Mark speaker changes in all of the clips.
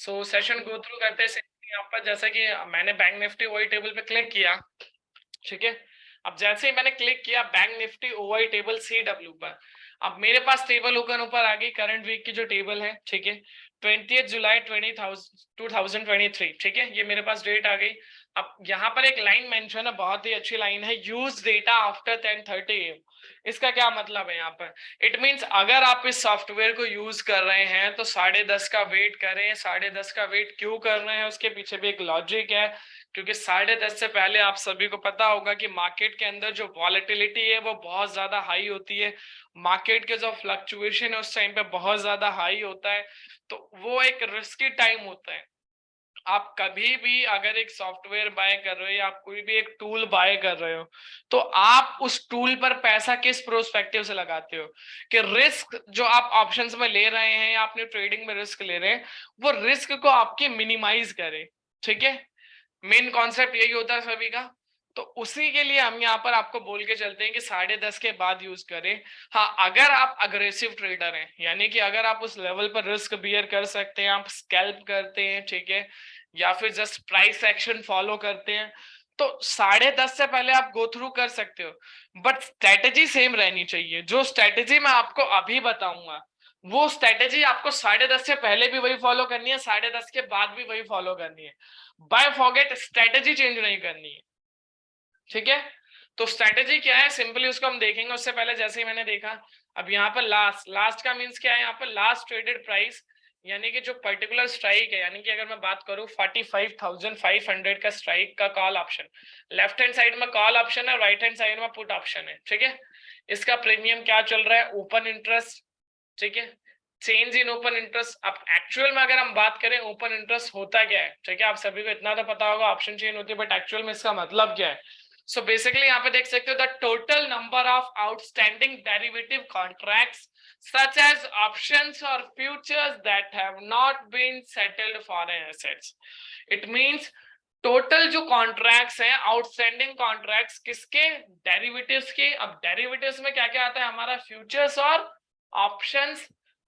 Speaker 1: सो session go through करते हैं यहाँ पर, जैसा कि मैंने बैंक निफ्टी ओआई टेबल पे क्लिक किया, ठीक है। अब जैसे ही मैंने क्लिक किया bank Nifty OI table CW पर, अब मेरे पास टेबल ओपन ऊपर आ गई, करंट वीक की जो टेबल है, ठीक है, 20 जुलाई 2023, ठीक है, ये मेरे पास डेट आ गई। अब यहाँ पर एक लाइन मेंशन है, बहुत ही अच्छी लाइन है, यूज डेटा आफ्टर 10:30 AM। इसका क्या मतलब है यहाँ पर? इट मीन्स अगर आप इस सॉफ्टवेयर को यूज कर रहे हैं तो 10:30 का वेट करें। 10:30 का वेट क्यों कर रहे हैं, उसके पीछे भी एक लॉजिक है, क्योंकि 10:30 से पहले आप सभी को पता होगा कि मार्केट के अंदर जो वॉलेटिलिटी है वो बहुत ज्यादा हाई होती है। मार्केट के जो फ्लक्चुएशन है उस टाइम पे बहुत ज्यादा हाई होता है, तो वो एक रिस्की टाइम होता है। आप कभी भी अगर एक सॉफ्टवेयर बाय कर रहे हो या आप कोई भी एक टूल बाय कर रहे हो, तो आप उस टूल पर पैसा किस प्रोस्पेक्टिव से लगाते हो कि रिस्क जो आप ऑप्शंस में ले रहे हैं या अपने ट्रेडिंग में रिस्क ले रहे हैं, वो रिस्क को आपके मिनिमाइज करें, ठीक है। मेन कॉन्सेप्ट यही होता है सभी का। तो उसी के लिए हम यहाँ पर आपको बोल के चलते हैं कि 10:30 के बाद यूज करें। हाँ, अगर आप अग्रेसिव ट्रेडर हैं, यानी कि अगर आप उस लेवल पर रिस्क बियर कर सकते हैं, आप स्कैल्प करते हैं, ठीक है, या फिर जस्ट प्राइस एक्शन फॉलो करते हैं, तो 10:30 से पहले आप गो थ्रू कर सकते हो। बट स्ट्रेटेजी सेम रहनी चाहिए। जो स्ट्रेटेजी मैं आपको अभी बताऊंगा, वो स्ट्रेटेजी आपको 10:30 से पहले भी वही फॉलो करनी है, 10:30 के बाद भी वही फॉलो करनी है। बाय फॉरगेट स्ट्रेटेजी चेंज नहीं करनी है, ठीक है। तो स्ट्रेटेजी क्या है, सिंपली उसको हम देखेंगे। उससे पहले जैसे ही मैंने देखा, अब यहाँ पर लास्ट का मींस क्या है, यहाँ पर लास्ट ट्रेडेड प्राइस, यानी कि जो पर्टिकुलर स्ट्राइक है, यानी कि अगर मैं बात करूं 45,500 का स्ट्राइक का call option, left hand side में कॉल ऑप्शन है, राइट हैंड साइड में पुट ऑप्शन है, ठीक है। इसका प्रीमियम क्या चल रहा है, ओपन इंटरेस्ट, ठीक है, चेंज इन ओपन इंटरेस्ट। अब एक्चुअल में अगर हम बात करें ओपन इंटरेस्ट होता क्या है, ठीक है, आप सभी को इतना तो पता होगा ऑप्शन चेंज होती है, बट एक्चुअल में इसका मतलब क्या है। सो बेसिकली यहाँ पे देख सकते हो the total number of outstanding derivative contracts such as options or futures that have not been settled foreign assets. It means total जो कॉन्ट्रैक्ट्स हैं, आउटस्टैंडिंग कॉन्ट्रैक्ट्स किसके, डेरिवेटिव्स के। अब डेरिवेटिव्स में क्या क्या आता है हमारा, फ्यूचर्स और ऑप्शंस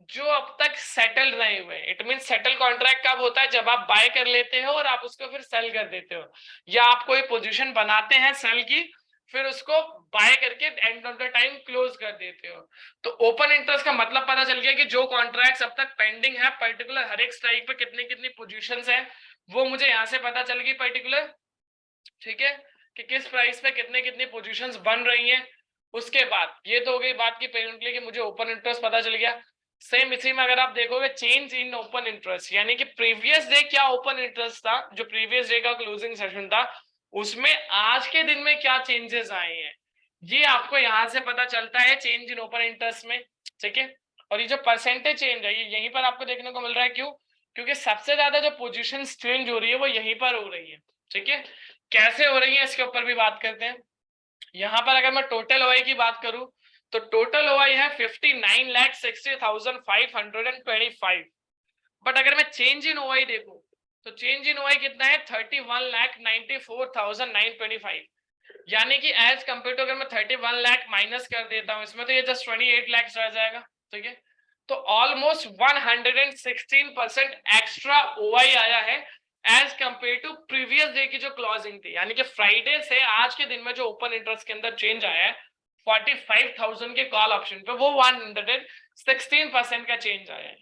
Speaker 1: जो अब तक सेटल नहीं हुए। इट मीन सेटल कॉन्ट्रैक्ट कब होता है, जब आप बाय कर लेते हो और आप उसको फिर सेल कर देते हो, या आप कोई पोजीशन बनाते हैं सेल की, फिर उसको बाय करके end of the time close कर देते हो। तो ओपन इंटरेस्ट का मतलब पता चल गया कि जो कॉन्ट्रैक्ट्स अब तक पेंडिंग है, पर्टिकुलर हर एक स्ट्राइक पे कितनी कितनी पोजीशंस हैं, वो मुझे यहाँ से पता चल गई पर्टिकुलर, ठीक है, कि किस प्राइस पे कितने कितनी पोजीशंस बन रही हैं। उसके बाद ये तो हो गई बात की पेरेंटली कि मुझे ओपन इंटरेस्ट पता चल गया। सेम इसी में अगर आप देखोगे चेंज इन ओपन इंटरेस्ट, यानी कि प्रीवियस डे क्या ओपन इंटरेस्ट था, जो प्रीवियस डे का क्लोजिंग सेशन था, उसमें आज के दिन में क्या चेंजेस आए हैं, ये आपको यहाँ से पता चलता है चेंज इन ओपन इंटरेस्ट में, ठीक है। और ये जो परसेंटेज चेंज है ये यहीं पर आपको देखने को मिल रहा है, क्यों, क्योंकि सबसे ज्यादा जो पोजीशन चेंज हो रही है वो यहीं पर हो रही है, ठीक है। कैसे हो रही है इसके ऊपर भी बात करते हैं। यहाँ पर अगर मैं टोटल ओआई की बात करूं, तो टोटल ओआई है 59,60,525। बट अगर मैं चेंज इन ओआई देखूं, तो चेंज इन ओआई कितना है, 31,94,925। यानी कि एज कंपेयर टू अगर मैं 31 लाख माइनस कर देता हूं इसमें, तो ये जस्ट 28 लाख रह जाएगा, ठीक है। तो ऑलमोस्ट 116% एक्स्ट्रा ओआई आया है as compare to previous day की जो क्लोजिंग थी, यानी कि फ्राइडे से आज के दिन में जो ओपन इंटरेस्ट के अंदर चेंज आया है 45,000 के कॉल ऑप्शन पे, वो 116% का चेंज आया है।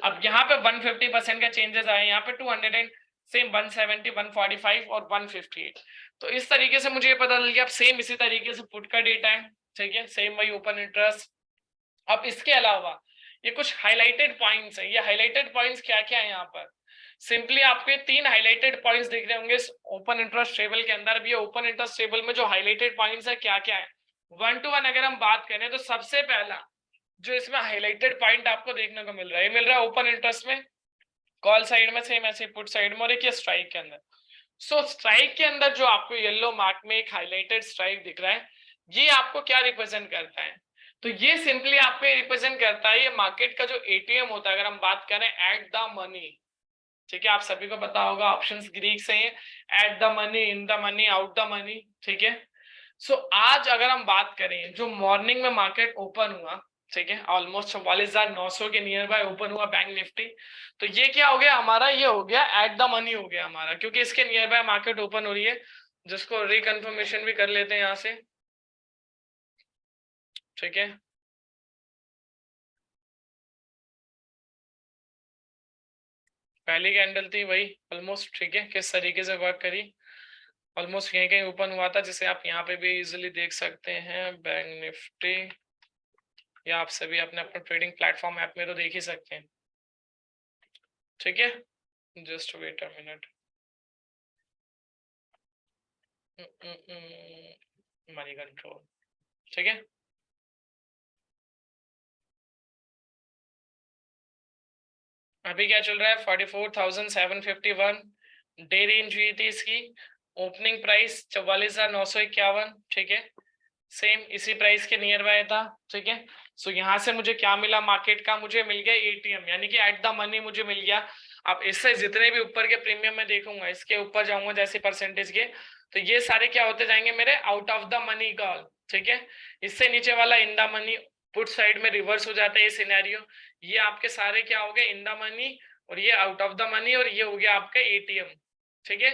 Speaker 1: अब यहाँ पे 150% का चेंजेस आए, यहाँ पे 200 सेम 170, 145 और 158। तो इस तरीके से मुझे ये पता चल गया। अब सेम इसी तरीके से पुट का डेटा है, ठीक है, सेम वही ओपन इंटरेस्ट। अब इसके अलावा ये कुछ हाइलाइटेड पॉइंट्स हैं। ये हाइलाइटेड पॉइंट्स क्या क्या है, यहाँ पर सिंपली आपके 3 हाइलाइटेड पॉइंट्स दिख रहे होंगे ओपन इंटरेस्ट टेबल के अंदर। भी ओपन इंटरेस्ट टेबल में जो हाइलाइटेड पॉइंट्स है क्या क्या है, 1 to 1 अगर हम बात करें तो सबसे पहला जो इसमें हाइलाइटेड पॉइंट आपको देखने को मिल रहा है, मिल रहा है ओपन इंटरेस्ट में, कॉल साइड में सेम ऐसे, पुट साइड में, और एक स्ट्राइक के अंदर। सो स्ट्राइक के अंदर जो आपको येलो मार्क में एक हाइलाइटेड स्ट्राइक दिख रहा है, ये आपको क्या रिप्रेजेंट करता है, तो ये सिंपली आपको रिप्रेजेंट करता है ये मार्केट का जो एटीएम होता है, अगर हम बात करें एट द मनी, ठीक है, आप सभी को पता होगा ऑप्शंस ग्रीक से हैं, at the money, in the money, out the money, ठीक है। सो आज अगर हम बात करें जो मॉर्निंग में मार्केट ओपन हुआ, ठीक है, ऑलमोस्ट 44,900 के नियर बाय ओपन हुआ बैंक निफ्टी। तो ये क्या हो गया हमारा, ये हो गया एट द मनी हो गया हमारा, क्योंकि इसके नियर बाय मार्केट ओपन हो रही है, जिसको रिकन्फर्मेशन भी कर लेते हैं यहाँ से। ठीक है, पहली कैंडल थी वही ऑलमोस्ट, ठीक है, किस तरीके से वर्क करी, ऑलमोस्ट कहीं कहीं ओपन हुआ था, जिसे आप यहाँ पे भी इजिली देख सकते हैं बैंक निफ्टी, या आप सभी अपने अपने ट्रेडिंग प्लेटफॉर्म ऐप में तो देख ही सकते हैं। ठीक है, just wait a minute, Moneycontrol. ठीक है, अभी क्या चल रहा है, 44,751 डे रेंज हुई थी इसकी, ओपनिंग प्राइस 44,951। ठीक है, सेम इसी प्राइस के नियर बाय था। ठीक है, सो यहाँ से मुझे क्या मिला मार्केट का, मुझे मिल गया एटीएम, यानी कि एट द मनी मुझे मिल गया। अब इससे जितने भी ऊपर के प्रीमियम में देखूंगा, इसके ऊपर जाऊंगा जैसे परसेंटेज के, तो ये सारे क्या होते जाएंगे मेरे out of the money call. ठीक है, इससे नीचे वाला in the money put side में रिवर्स हो जाता है ये सिनेरियो, ये आपके सारे क्या हो गए इन द मनी, और ये आउट ऑफ द मनी, और ये हो गया आपका एटीएम। ठीक है,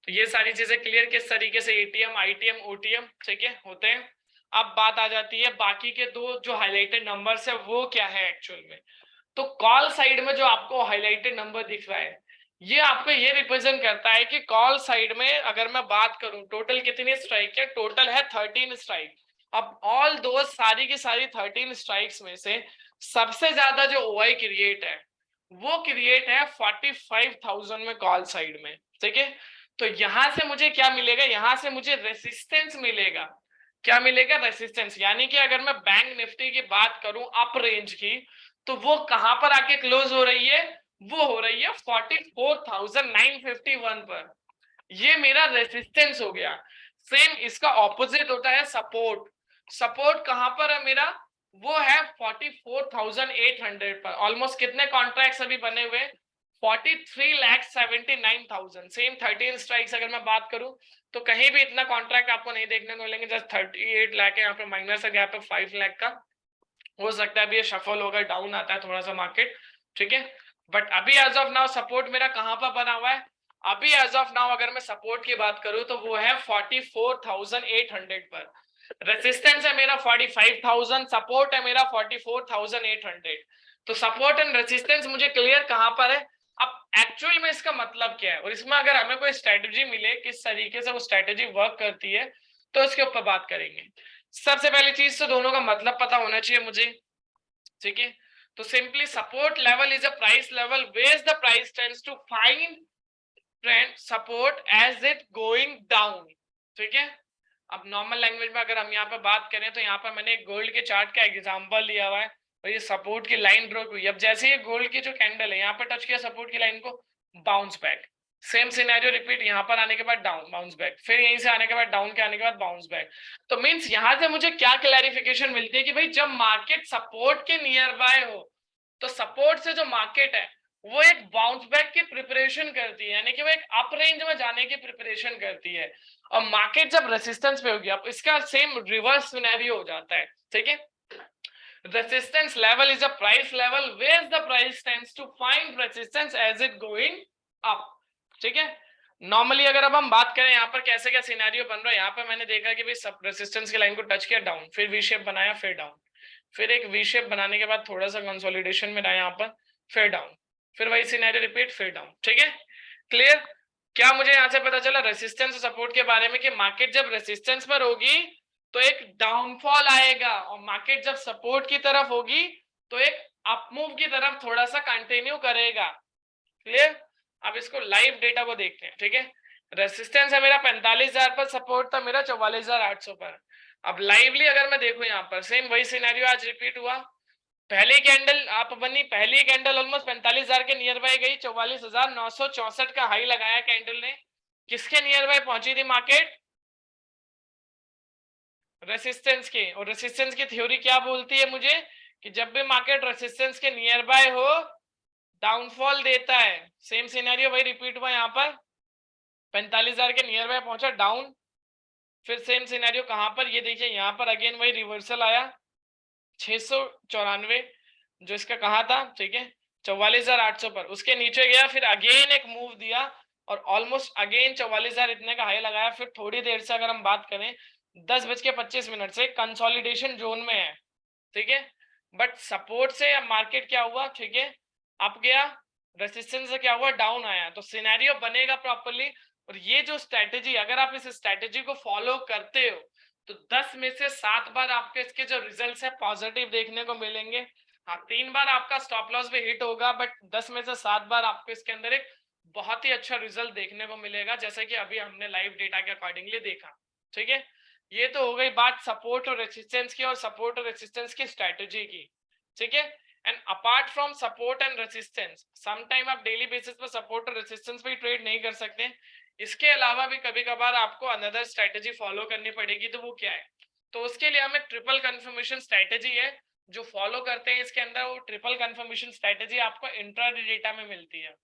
Speaker 1: तो ये सारी चीजें क्लियर किस तरीके से एटीएम आईटीएम ओटीएम ठीक है होते हैं। अब बात आ जाती है बाकी के दो जो हाईलाइटेड नंबर्स है वो क्या है एक्चुअल में। तो कॉल साइड में जो आपको हाईलाइटेड नंबर दिख रहा है, ये आपको ये रिप्रेजेंट करता है कि कॉल साइड में अगर मैं बात करूं टोटल कितनी स्ट्राइक है, टोटल है 13 स्ट्राइक। अब ऑल दो सारी की सारी 13 स्ट्राइक्स में से सबसे ज्यादा जो ओआई क्रिएट है वो क्रिएट है 45,000 में कॉल साइड में। ठीक है, तो यहां से मुझे क्या मिलेगा, यहां से मुझे रेसिस्टेंस मिलेगा। क्या मिलेगा, रेसिस्टेंस, यानी कि अगर मैं बैंक निफ्टी की बात करूं अप रेंज की, तो वो कहां पर आके क्लोज हो रही है, वो हो रही है 44,951 पर। ये मेरा रेसिस्टेंस हो गया। सेम इसका ऑपोजिट होता है सपोर्ट। सपोर्ट कहां पर है मेरा, वो है 44,800 पर। ऑलमोस्ट कितने कॉन्ट्रैक्ट्स अभी बने हुए, 43,79,000। सेम 13 स्ट्राइक्स अगर मैं बात करूं तो कहीं भी इतना कॉन्ट्रैक्ट आपको नहीं देखने को मिलेंगे, जस्ट 38 लाख है यहाँ पे, माइनस है गैप है 5 लाख का। हो सकता है अभी ये शफल होगा, डाउन आता है थोड़ा सा मार्केट। ठीक है, बट अभी एज ऑफ नाउ सपोर्ट मेरा कहां पर बना हुआ है, अभी एज ऑफ नाउ अगर मैं सपोर्ट की बात करूं तो वो है 44,800 पर। रेसिस्टेंस है मेरा 45,000, सपोर्ट है मेरा 44,800। तो सपोर्ट एंड रेसिस्टेंस मुझे क्लियर कहां पर है। अब एक्चुअल में इसका मतलब क्या है, और इसमें अगर हमें कोई स्ट्रेटेजी मिले किस तरीके से वो स्ट्रेटेजी वर्क करती है, तो इसके ऊपर बात करेंगे। सबसे पहली चीज तो दोनों का मतलब पता होना चाहिए मुझे। ठीक है, तो simply support level is a price level where the price tends to find trend support as it going down. ठीक है, अब नॉर्मल लैंग्वेज में अगर हम यहाँ पे बात करें तो यहाँ पर मैंने गोल्ड के चार्ट का एग्जांपल लिया हुआ है, और ये सपोर्ट की लाइन ब्रेक हुई। अब जैसे ये गोल्ड की जो कैंडल है यहाँ पर टच किया सपोर्ट की लाइन को, bounce back, same scenario repeat, यहाँ पर आने के बाद डाउन बाउंस बैक, फिर यहीं से आने के बाद डाउन के आने के बाद बाउंस बैक। तो मींस यहाँ से मुझे क्या क्लैरिफिकेशन मिलती है कि भाई जब मार्केट सपोर्ट के नियर बाय हो, तो सपोर्ट से जो मार्केट है वो एक बाउंस बैक की प्रिपरेशन करती है, यानी कि वो एक अप रेंज में जाने की प्रिपरेशन करती है। और मार्केट जब रेसिस्टेंस पे होगी, अब इसका सेम रिवर्स सिनेरियो हो जाता है। ठीक है, resistance level is a price level where the price tends to find resistance as it going up। ठीक है, नॉर्मली अगर अब हम बात करें यहाँ पर कैसे क्या सिनेरियो बन रहा है, यहाँ पर मैंने देखा कि भाई सब रेसिस्टेंस की लाइन को टच किया डाउन, फिर वी शेप बनाया फिर डाउन, फिर एक वी शेप बनाने के बाद थोड़ा सा कंसोलिडेशन में रहा यहाँ पर, फिर डाउन, फिर वही सिनेरियो रिपीट फिर डाउन। ठीक है, क्लियर। क्या मुझे यहाँ से पता चला रेसिस्टेंस और सपोर्ट के बारे में कि मार्केट जब रेसिस्टेंस पर होगी तो एक डाउनफॉल आएगा, और मार्केट जब सपोर्ट की तरफ होगी तो एक अपमूव की तरफ थोड़ा सा कंटिन्यू करेगा। क्लियर, अब इसको लाइव डेटा को देखते हैं। ठीक है, रेसिस्टेंस है मेरा 45,000 पर, सपोर्ट था मेरा 44,800 पर। अब लाइवली अगर मैं देखूं यहाँ पर सेम वही सिनेरियो आज रिपीट हुआ। पहली कैंडल आप बनी, पहली कैंडल ऑलमोस्ट 45,000 के नियर बाय गई, 44,964 का हाई लगाया कैंडल ने। किसके नियर बाय पहुंची थी मार्केट, रेसिस्टेंस के। और रेसिस्टेंस की थ्योरी क्या बोलती है मुझे, कि जब भी मार्केट रेसिस्टेंस के नियर बाय हो डाउनफॉल देता है। सेम सिनेरियो वही रिपीट हुआ यहाँ पर, 45,000 के नियर बाय पहुंचा डाउन, फिर सेम सिनेरियो कहां पर, ये देखिए यहाँ पर अगेन वही रिवर्सल आया। 694 जो इसका कहा था, ठीक है 44,800 पर, उसके नीचे गया, फिर अगेन एक मूव दिया और ऑलमोस्ट अगेन 44,000 इतने का हाई लगाया। फिर थोड़ी देर से अगर हम बात करें 10:25 से कंसोलिडेशन जोन में है, ठीक है, बट सपोर्ट से मार्केट क्या हुआ, ठीक है अप गया, रेसिस्टेंस से क्या हुआ डाउन आया। तो सिनेरियो बनेगा प्रॉपर्ली। और ये जो स्ट्रेटेजी, अगर आप इस स्ट्रेटेजी को फॉलो करते हो तो 10 में से 7 बार आपके इसके जो रिजल्ट्स है पॉजिटिव देखने को मिलेंगे। हाँ 3 बार आपका स्टॉप लॉस भी हिट होगा, बट 10 में से 7 बार आपको इसके अंदर एक बहुत ही अच्छा रिजल्ट देखने को मिलेगा, जैसे कि अभी हमने लाइव डेटा के अकॉर्डिंगली देखा। ठीक है, ये तो हो गई बात सपोर्ट और रेसिस्टेंस की और सपोर्ट और रेसिस्टेंस की स्ट्रेटेजी की। ठीक है, and apart from support and resistance, sometime आप डेली बेसिस पर सपोर्ट और रेसिस्टेंस पे ट्रेड नहीं कर सकते। इसके अलावा भी कभी कभार आपको अनदर स्ट्रेटेजी फॉलो करनी पड़ेगी। तो वो क्या है, तो उसके लिए हमें ट्रिपल कंफर्मेशन स्ट्रेटेजी है जो फॉलो करते हैं इसके अंदर। वो ट्रिपल कंफर्मेशन स्ट्रेटेजी आपको इंट्राडे डेटा में मिलती है।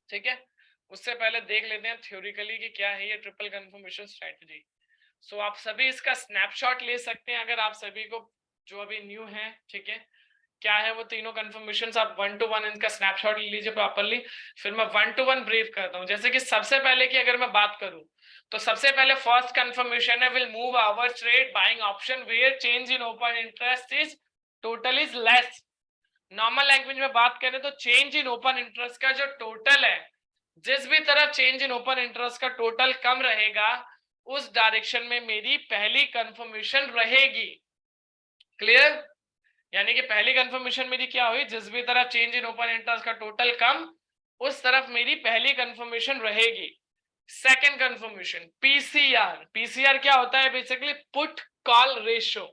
Speaker 1: ठीक है, उससे पहले देख लेते हैं थ्योरिकली कि क्या है ये ट्रिपल कंफर्मेशन स्ट्रेटेजी। सो आप सभी इसका स्नैपशॉट ले सकते हैं अगर आप सभी को जो अभी न्यू है। ठीक है, क्या है वो तीनों कंफर्मेशंस, आप 1 to 1 इनका स्नैपशॉट ले लीजिए प्रॉपर्ली। फिर मैं 1 to 1 ब्रीफ करता हूँ। जैसे कि सबसे पहले की अगर मैं बात करूं तो सबसे पहले फर्स्ट कंफर्मेशन है, will move our trade buying option where change in open interest is total is less. Normal language में बात करें तो चेंज इन ओपन इंटरेस्ट का जो टोटल है, जिस भी तरह चेंज इन ओपन इंटरेस्ट का टोटल कम रहेगा उस डायरेक्शन में मेरी पहली कंफर्मेशन रहेगी। क्लियर, यानी कि पहली कंफर्मेशन मेरी क्या हुई, जिस भी तरह चेंज इन ओपन इंटरेस्ट का टोटल कम उस तरफ मेरी पहली कंफर्मेशन रहेगी। Second confirmation PCR. पीसीआर क्या होता है, बेसिकली पुट कॉल रेशियो।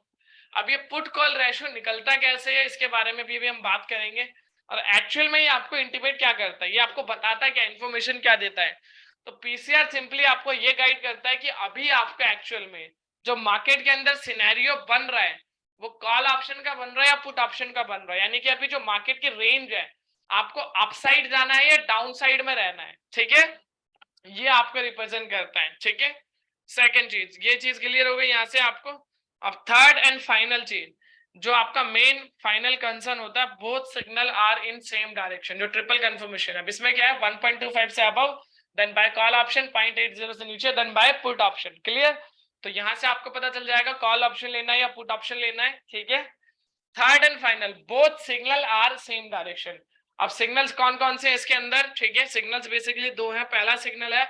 Speaker 1: अब ये पुट कॉल रेशियो निकलता कैसे है इसके बारे में भी हम बात करेंगे। और एक्चुअल में ये आपको इंटीमेट क्या करता है, ये आपको बताता है क्या, इन्फॉर्मेशन क्या देता है। तो पीसीआर सिंपली आपको ये गाइड करता है कि अभी आपको एक्चुअल में जो मार्केट के अंदर सिनेरियो बन रहा है वो कॉल ऑप्शन का बन रहा है या पुट ऑप्शन का बन रहा है। यानी कि अभी जो मार्केट की रेंज है आपको अपसाइड जाना है या डाउन साइड में रहना है। ठीक है, ये आपको रिप्रेजेंट करता है। ठीक है, सेकंड चीज, ये चीज क्लियर हो गई यहाँ से आपको। अब थर्ड एंड फाइनल चीज जो आपका मेन फाइनल कंसर्न होता है, both signal are in same direction, जो ट्रिपल कंफर्मेशन है। इसमें क्या है, 1.25 से above, then buy call option, 0.80 से नीचे, then buy put option. Clear, तो यहां से आपको पता चल जाएगा कॉल ऑप्शन लेना है या पुट ऑप्शन लेना है। ठीक है, third and final, both signal are same direction. अब सिग्नल्स कौन कौन से हैं इसके अंदर, ठीक है, सिग्नल्स बेसिकली दो है। पहला सिग्नल है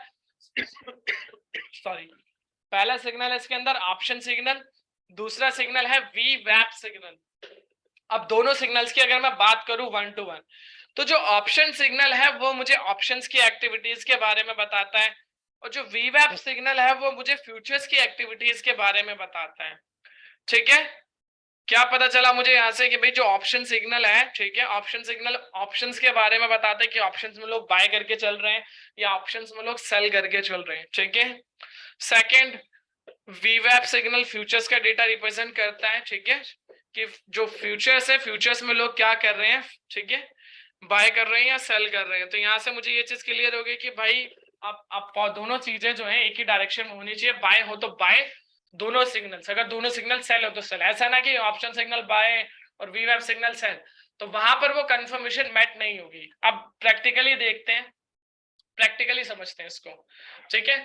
Speaker 1: सॉरी, पहला सिग्नल है इसके अंदर ऑप्शन सिग्नल, दूसरा सिग्नल है वी वैप सिग्नल। अब दोनों सिग्नल्स की अगर मैं बात करूं 1 to 1, तो जो ऑप्शन सिग्नल है वो मुझे ऑप्शंस की एक्टिविटीज के बारे में बताता है, और जो वीवैप सिग्नल है वो मुझे फ्यूचर्स की एक्टिविटीज के बारे में बताता है। ठीक है, क्या पता चला मुझे यहाँ से कि भाई जो ऑप्शन सिग्नल है, ठीक है, ऑप्शन सिग्नल ऑप्शंस के बारे में बताते हैं कि ऑप्शंस में लोग बाय करके चल रहे हैं या ऑप्शंस में लोग सेल करके चल रहे हैं। ठीक है, सेकंड, वीवैप सिग्नल फ्यूचर्स का डेटा रिप्रेजेंट करता है। ठीक है, कि जो फ्यूचर्स है, फ्यूचर्स में लोग क्या कर रहे हैं, ठीक है, बाय कर रहे हैं या सेल कर रहे हैं। तो यहाँ से मुझे ये चीज क्लियर हो गई कि भाई अब दोनों चीजें जो है एक ही डायरेक्शन में होनी चाहिए। बाय हो तो बाय दोनों सिग्नल्स, अगर दोनों सिग्नल सेल हो तो सेल। ऐसा ना कि ऑप्शन सिग्नल बाय और वीवैप सिग्नल सेल, तो वहां पर वो कंफर्मेशन मैट नहीं होगी। अब प्रैक्टिकली देखते हैं, प्रैक्टिकली समझते हैं इसको। ठीक है,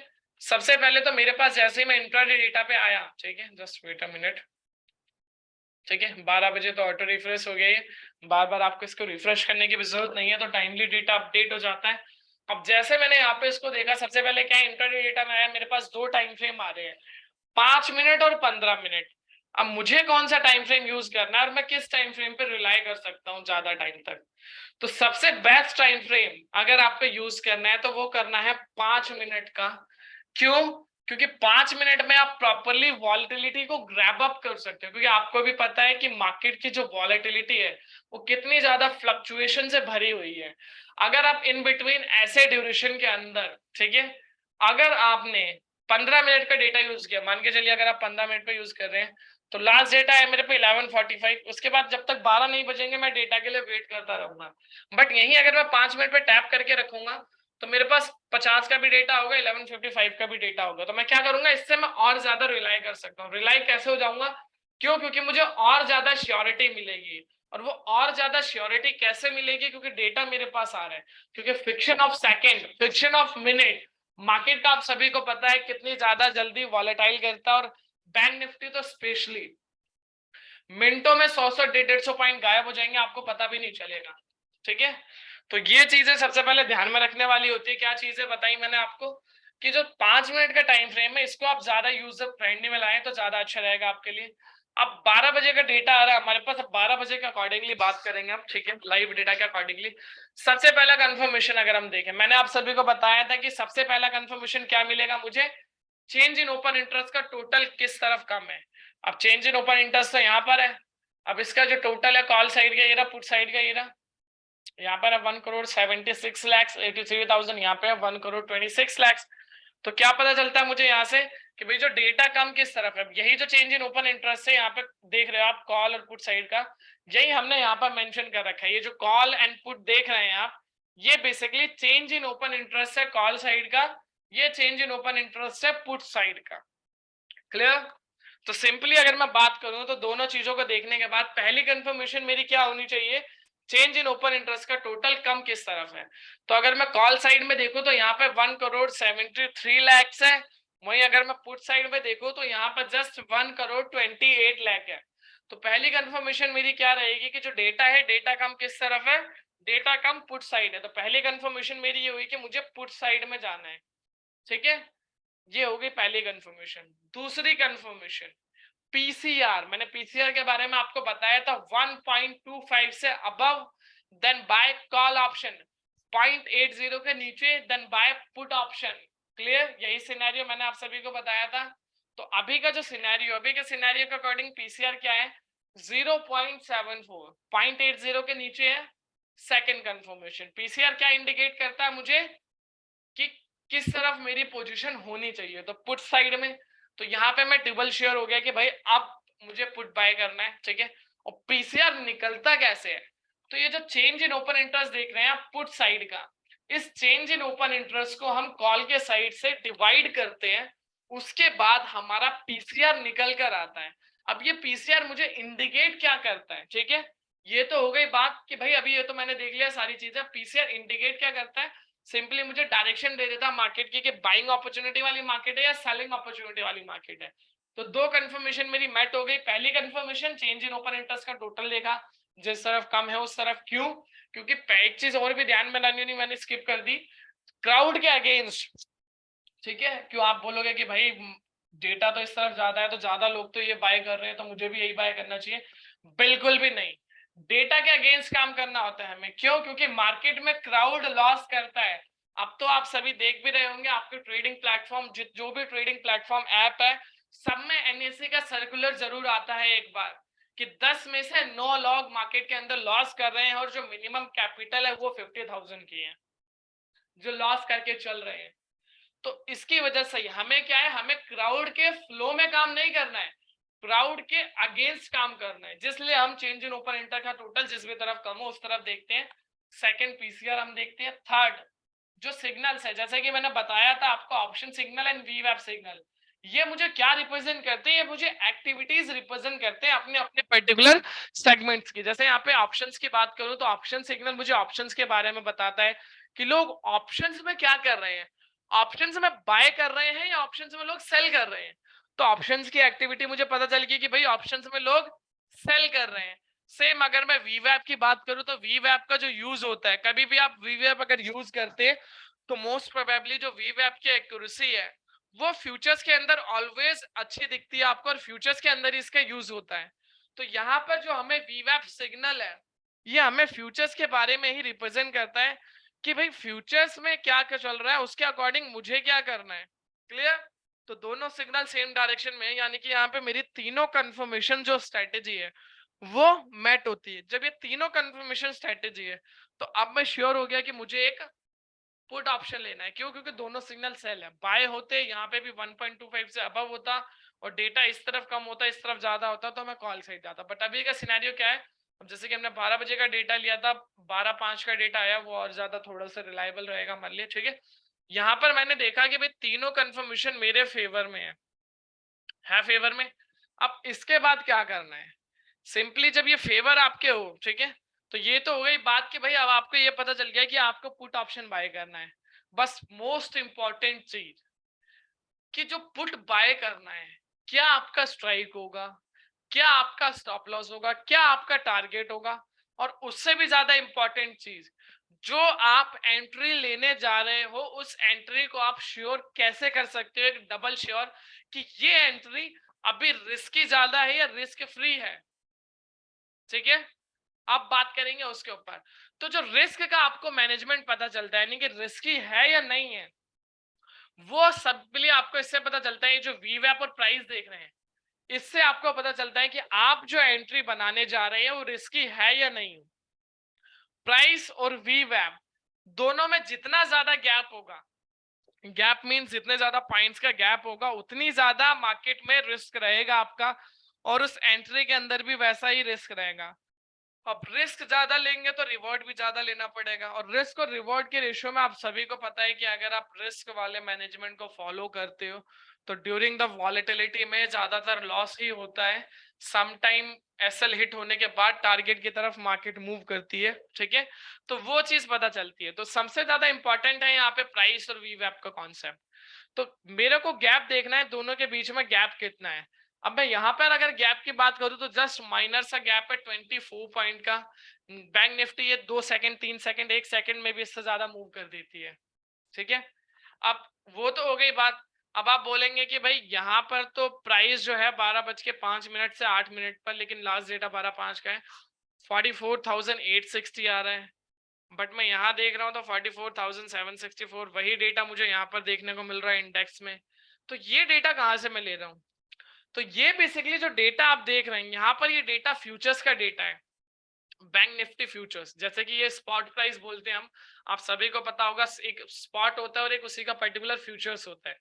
Speaker 1: सबसे पहले तो मेरे पास जैसे ही मैं इंट्राडे डेटा पे आया, ठीक है, जस्ट वेट अ मिनट। ठीक है, 12 बजे तो ऑटो रिफ्रेश हो गया है, बार बार आपको इसको रिफ्रेश करने की भी जरूरत नहीं है, तो टाइमली डेटा अपडेट हो जाता है। अब जैसे मैंने यहाँ पे इसको देखा, सबसे पहले क्या इंट्राडे डेटा में आया, मेरे पास दो टाइम फ्रेम आ रहे हैं, 5 मिनट और 15 मिनट। अब मुझे कौन सा टाइम फ्रेम यूज करना है और मैं किस टाइम फ्रेम पे रिलाई कर सकता हूँ ज्यादा टाइम तक। तो सबसे बेस्ट टाइम फ्रेम अगर आपको यूज करना है तो वो करना है 5 मिनट का। क्यों, क्योंकि 5 मिनट में आप प्रॉपरली वॉलेटिलिटी को ग्रैब अप कर सकते हो, क्योंकि आपको भी पता है कि मार्केट की जो वॉलेटिलिटी है वो कितनी ज्यादा फ्लक्चुएशन से भरी हुई है। अगर आप इन बिटवीन ऐसे ड्यूरेशन के अंदर, ठीक है, अगर आपने 15 मिनट का डेटा यूज किया, मान के चलिए अगर आप 15 मिनट पे यूज कर रहे हैं, तो लास्ट डेटा है मेरे पे 11:45, उसके बाद जब तक 12 नहीं बजेंगे मैं डेटा के लिए वेट करता रहूंगा। बट यही अगर मैं 5 मिनट पे टैप करके रखूंगा तो मेरे पास 50 का भी डेटा होगा, 11:55 का भी डेटा होगा। तो मैं क्या करूंगा, इससे मैं और ज्यादा रिलाई कर सकता हूँ। रिलाई कैसे हो जाऊंगा, क्यों? क्योंकि मुझे और ज्यादा श्योरिटी मिलेगी। और वो और ज्यादा श्योरिटी कैसे मिलेगी? क्योंकि डेटा मेरे पास आ रहा है। क्योंकि friction of second, friction of minute, market का आप सभी को पता है कितनी ज्यादा जल्दी वॉलेटाइल करता है, और बैंक निफ्टी तो स्पेशली मिनटों में 100 150 पॉइंट गायब हो जाएंगे, आपको पता भी नहीं चलेगा। ठीक है, तो ये चीजें सबसे पहले ध्यान में रखने वाली होती है। क्या चीजें बताई मैंने आपको कि जो 5 मिनट का टाइम फ्रेम है, इसको आप ज्यादा यूजर फ्रेंडली में लाएं तो ज्यादा अच्छा रहेगा आपके लिए। अब 12 बजे का डेटा आ रहा है हमारे पास, अब 12 बजे के अकॉर्डिंगली बात करेंगे हम। ठीक है, लाइव डेटा के अकॉर्डिंगली सबसे पहला कंफर्मेशन अगर हम देखें, मैंने आप सभी को बताया था कि सबसे पहला कंफर्मेशन क्या मिलेगा मुझे, चेंज इन ओपन इंटरेस्ट का टोटल किस तरफ कम है। अब चेंज इन ओपन इंटरेस्ट तो यहाँ पर है, अब इसका जो टोटल है कॉल साइड का ये रहा, पुट साइड का ये रहा, यहाँ पर है 1,76,83,000, यहाँ पे है 1,26,00,000। तो क्या पता चलता है मुझे यहाँ से कि भाई जो डेटा कम किस तरफ है, यही जो चेंज इन ओपन इंटरेस्ट है यहाँ पे देख रहे हो आप कॉल और पुट साइड का, यही हमने यहाँ पर मेंशन कर रखा है। ये जो कॉल एंड पुट देख रहे हैं आप, ये basically change in open interest है कॉल साइड का, ये चेंज इन ओपन इंटरेस्ट है पुट साइड का। क्लियर? तो सिंपली अगर मैं बात करूं तो दोनों चीजों को देखने के बाद पहली कंफर्मेशन मेरी क्या होनी चाहिए, चेंज इन ओपन इंटरेस्ट का टोटल कम किस तरफ है। तो अगर मैं कॉल साइड में देखूं तो यहाँ पे 1,73,00,000 है, वहीं अगर मैं पुट साइड में देखूं तो यहाँ पर जस्ट 1,28,00,000 है। तो पहली कंफर्मेशन मेरी क्या रहेगी कि जो डेटा है, डेटा कम किस तरफ है, डेटा कम पुट साइड है। तो पहली कंफर्मेशन मेरी ये हुई कि मुझे पुट साइड में जाना है। ठीक है, ये हो गई पहली कंफर्मेशन। दूसरी कंफर्मेशन पीसीआर, मैंने पीसीआर के बारे में आपको बताया था 1.25 से above then buy call option, 0.80 के नीचे then buy put option. Clear? यही सिनेरियो मैंने आप सभी को बताया था। तो अभी का जो सिनेरियो, अभी के सिनेरियो के अकॉर्डिंग पीसीआर क्या है, 0.74, 0.80 के नीचे है। सेकंड कंफर्मेशन, पीसीआर क्या इंडिकेट करता है मुझे कि किस तरफ मेरी पोजीशन होनी चाहिए, तो पुट साइड में। तो यहाँ पे मैं डबल श्योर हो गया कि भाई अब मुझे पुट बाय करना है। ठीक है, और पीसीआर निकलता कैसे है, तो ये जो चेंज इन ओपन इंटरेस्ट देख रहे हैं आप पुट साइड का, इस चेंज इन ओपन इंटरेस्ट को हम कॉल के साइड से डिवाइड करते हैं, उसके बाद हमारा पीसीआर निकल कर आता है। अब ये पीसीआर मुझे इंडिकेट क्या करता है, ठीक है, ये तो हो गई बात कि भाई अभी ये तो मैंने देख लिया सारी चीजें। पीसीआर इंडिकेट क्या करता है, सिंपली मुझे डायरेक्शन दे देता मार्केट की कि बाइंग अपॉर्चुनिटी वाली मार्केट है या सेलिंग अपॉर्चुनिटी वाली मार्केट है। तो दो कंफर्मेशन मेरी मेट हो गई। पहली conformation change in open interest का टोटल देखा, जिस तरफ कम है उस तरफ। क्यों? क्योंकि एक चीज और भी ध्यान में लानी नहीं, मैंने स्किप कर दी, क्राउड के अगेंस्ट। ठीक है, क्यों आप बोलोगे कि भाई डेटा तो इस तरफ ज्यादा है तो ज्यादा लोग तो ये बाय कर रहे हैं तो मुझे भी यही बाय करना चाहिए, बिल्कुल भी नहीं। डेटा के अगेंस्ट काम करना होता है हमें। क्यों? क्योंकि मार्केट में क्राउड लॉस करता है। अब तो आप सभी देख भी रहे होंगे, आपके ट्रेडिंग प्लेटफॉर्म, जो भी ट्रेडिंग प्लेटफॉर्म ऐप है, सब में एनएससी का सर्कुलर जरूर आता है एक बार कि 10 में से 9 लोग मार्केट के अंदर लॉस कर रहे हैं, और जो मिनिमम कैपिटल है वो 50,000 की है, जो लॉस करके चल रहे हैं। तो इसकी वजह से हमें क्या है, हमें क्राउड के फ्लो में काम नहीं करना है, क्राउड के अगेंस्ट काम करना है, जिसलिए हम चेंज इन ओपन इंटर का टोटल जिस भी तरफ कम हो उस तरफ देखते हैं। सेकंड पीसीआर हम देखते हैं। थर्ड जो सिग्नल्स है, जैसे कि मैंने बताया था आपको, ऑप्शन सिग्नल एंड वीवैप सिग्नल, ये मुझे क्या रिप्रेजेंट करते हैं, ये मुझे एक्टिविटीज रिप्रेजेंट करते हैं अपने अपने पर्टिकुलर सेगमेंट्स की। जैसे यहाँ पे ऑप्शंस की बात करूं तो ऑप्शन सिग्नल मुझे ऑप्शंस के बारे में बताता है कि लोग ऑप्शंस में क्या कर रहे हैं, ऑप्शंस में बाय कर रहे हैं या ऑप्शंस में लोग सेल कर रहे हैं। तो ऑप्शंस की एक्टिविटी मुझे पता चल गई कि भाई ऑप्शंस में लोग सेल कर रहे हैं। सेम अगर मैं वीवैप की बात करूं तो वीवैप का जो यूज होता है, कभी भी आप वीवैप अगर यूज करते हैं तो मोस्ट प्रोबेबली जो वीवैप की एक्यूरेसी है वो फ्यूचर्स के अंदर ऑलवेज अच्छी दिखती है आपको, और फ्यूचर्स के अंदर इसका यूज होता है। तो यहाँ पर जो हमें वीवैप सिग्नल है, ये हमें फ्यूचर्स के बारे में ही रिप्रेजेंट करता है कि भाई फ्यूचर्स में क्या क्या चल रहा है, उसके अकॉर्डिंग मुझे क्या करना है। क्लियर? तो दोनों सिग्नल सेम डायरेक्शन में है, यानी कि यहाँ पे मेरी तीनों कंफर्मेशन जो स्ट्रेटेजी है वो मैट होती है। जब ये तीनों कंफर्मेशन स्ट्रेटेजी है तो अब मैं श्योर हो गया कि मुझे एक पुट ऑप्शन लेना है। क्यों? क्योंकि दोनों सिग्नल सेल है। बाय होते यहाँ पे भी 1.25 से अबव होता, और डेटा इस तरफ कम होता, इस तरफ ज्यादा होता, तो मैं कॉल साइड जाता। बट अभी का सिनेरियो क्या है, अब जैसे कि हमने 12 बजे का डेटा लिया था, 12:05 का डेटा आया, वो और ज्यादा थोड़ा सा रिलायबल रहेगा मान लिया। ठीक है, यहाँ पर मैंने देखा कि भाई तीनों कंफर्मेशन मेरे फेवर में है फेवर में। अब इसके बाद क्या करना है, सिंपली जब ये फेवर आपके हो, ठीक है, तो ये तो हो गई बात कि भाई अब आपको ये पता चल गया कि आपको पुट ऑप्शन बाय करना है। बस मोस्ट इंपॉर्टेंट चीज कि जो पुट बाय करना है, क्या आपका स्ट्राइक होगा, क्या आपका स्टॉप लॉस होगा, क्या आपका टारगेट होगा, और उससे भी ज्यादा इंपॉर्टेंट चीज, जो आप एंट्री लेने जा रहे हो उस एंट्री को आप श्योर कैसे कर सकते हो, एक डबल श्योर कि ये एंट्री अभी रिस्की ज्यादा है या रिस्क फ्री है। ठीक है, अब बात करेंगे उसके ऊपर। तो जो रिस्क का आपको मैनेजमेंट पता चलता है, यानी कि रिस्की है या नहीं है, वो सब के लिए आपको इससे पता चलता है। जो वीवैप और प्राइस देख रहे हैं, इससे आपको पता चलता है कि आप जो एंट्री बनाने जा रहे हैं वो रिस्की है या नहीं। प्राइस और वीवैप दोनों में जितना ज्यादा गैप होगा, गैप मींस जितने ज्यादा पॉइंट्स का गैप होगा उतनी ज्यादा मार्केट में रिस्क रहेगा आपका, और उस एंट्री के अंदर भी वैसा ही रिस्क रहेगा। अब रिस्क ज्यादा लेंगे तो रिवॉर्ड भी ज्यादा लेना पड़ेगा, और रिस्क और रिवॉर्ड के रेशियो में आप सभी को पता है कि अगर आप रिस्क वाले मैनेजमेंट को फॉलो करते हो तो ड्यूरिंग द वॉलेटिलिटी में ज्यादातर लॉस ही होता है। सम टाइम एसएल हिट होने के बाद टारगेट की तरफ मार्केट मूव करती है, ठीक है, तो वो चीज पता चलती है। तो सबसे ज्यादा इंपॉर्टेंट है यहाँ पे प्राइस और वीवैप का कॉन्सेप्ट। तो मेरे को गैप देखना है, दोनों के बीच में गैप कितना है। अब मैं यहाँ पर अगर गैप की बात करूं तो जस्ट माइनर सा गैप है 24 पॉइंट का। बैंक निफ्टी ये 2 सेकंड 3 सेकंड 1 सेकंड में भी इससे ज्यादा मूव कर देती है, ठीक है। अब वो तो हो गई बात। अब आप बोलेंगे कि भाई यहाँ पर तो प्राइस जो है 12:05 से 8 पर, लेकिन लास्ट डेटा 12/5 का है, 44,860 आ रहा है। बट मैं यहाँ देख रहा हूँ तो 44,764 वही डेटा मुझे यहाँ पर देखने को मिल रहा है इंडेक्स में। तो ये डेटा कहाँ से मैं ले रहा हूँ, तो ये बेसिकली जो डेटा आप देख रहे हैं यहाँ पर, ये डेटा फ्यूचर्स का डेटा है, बैंक निफ्टी फ्यूचर्स। जैसे कि ये स्पॉट प्राइस बोलते हैं हम, आप सभी को पता होगा, एक स्पॉट होता है और एक उसी का पर्टिकुलर फ्यूचर्स होता है।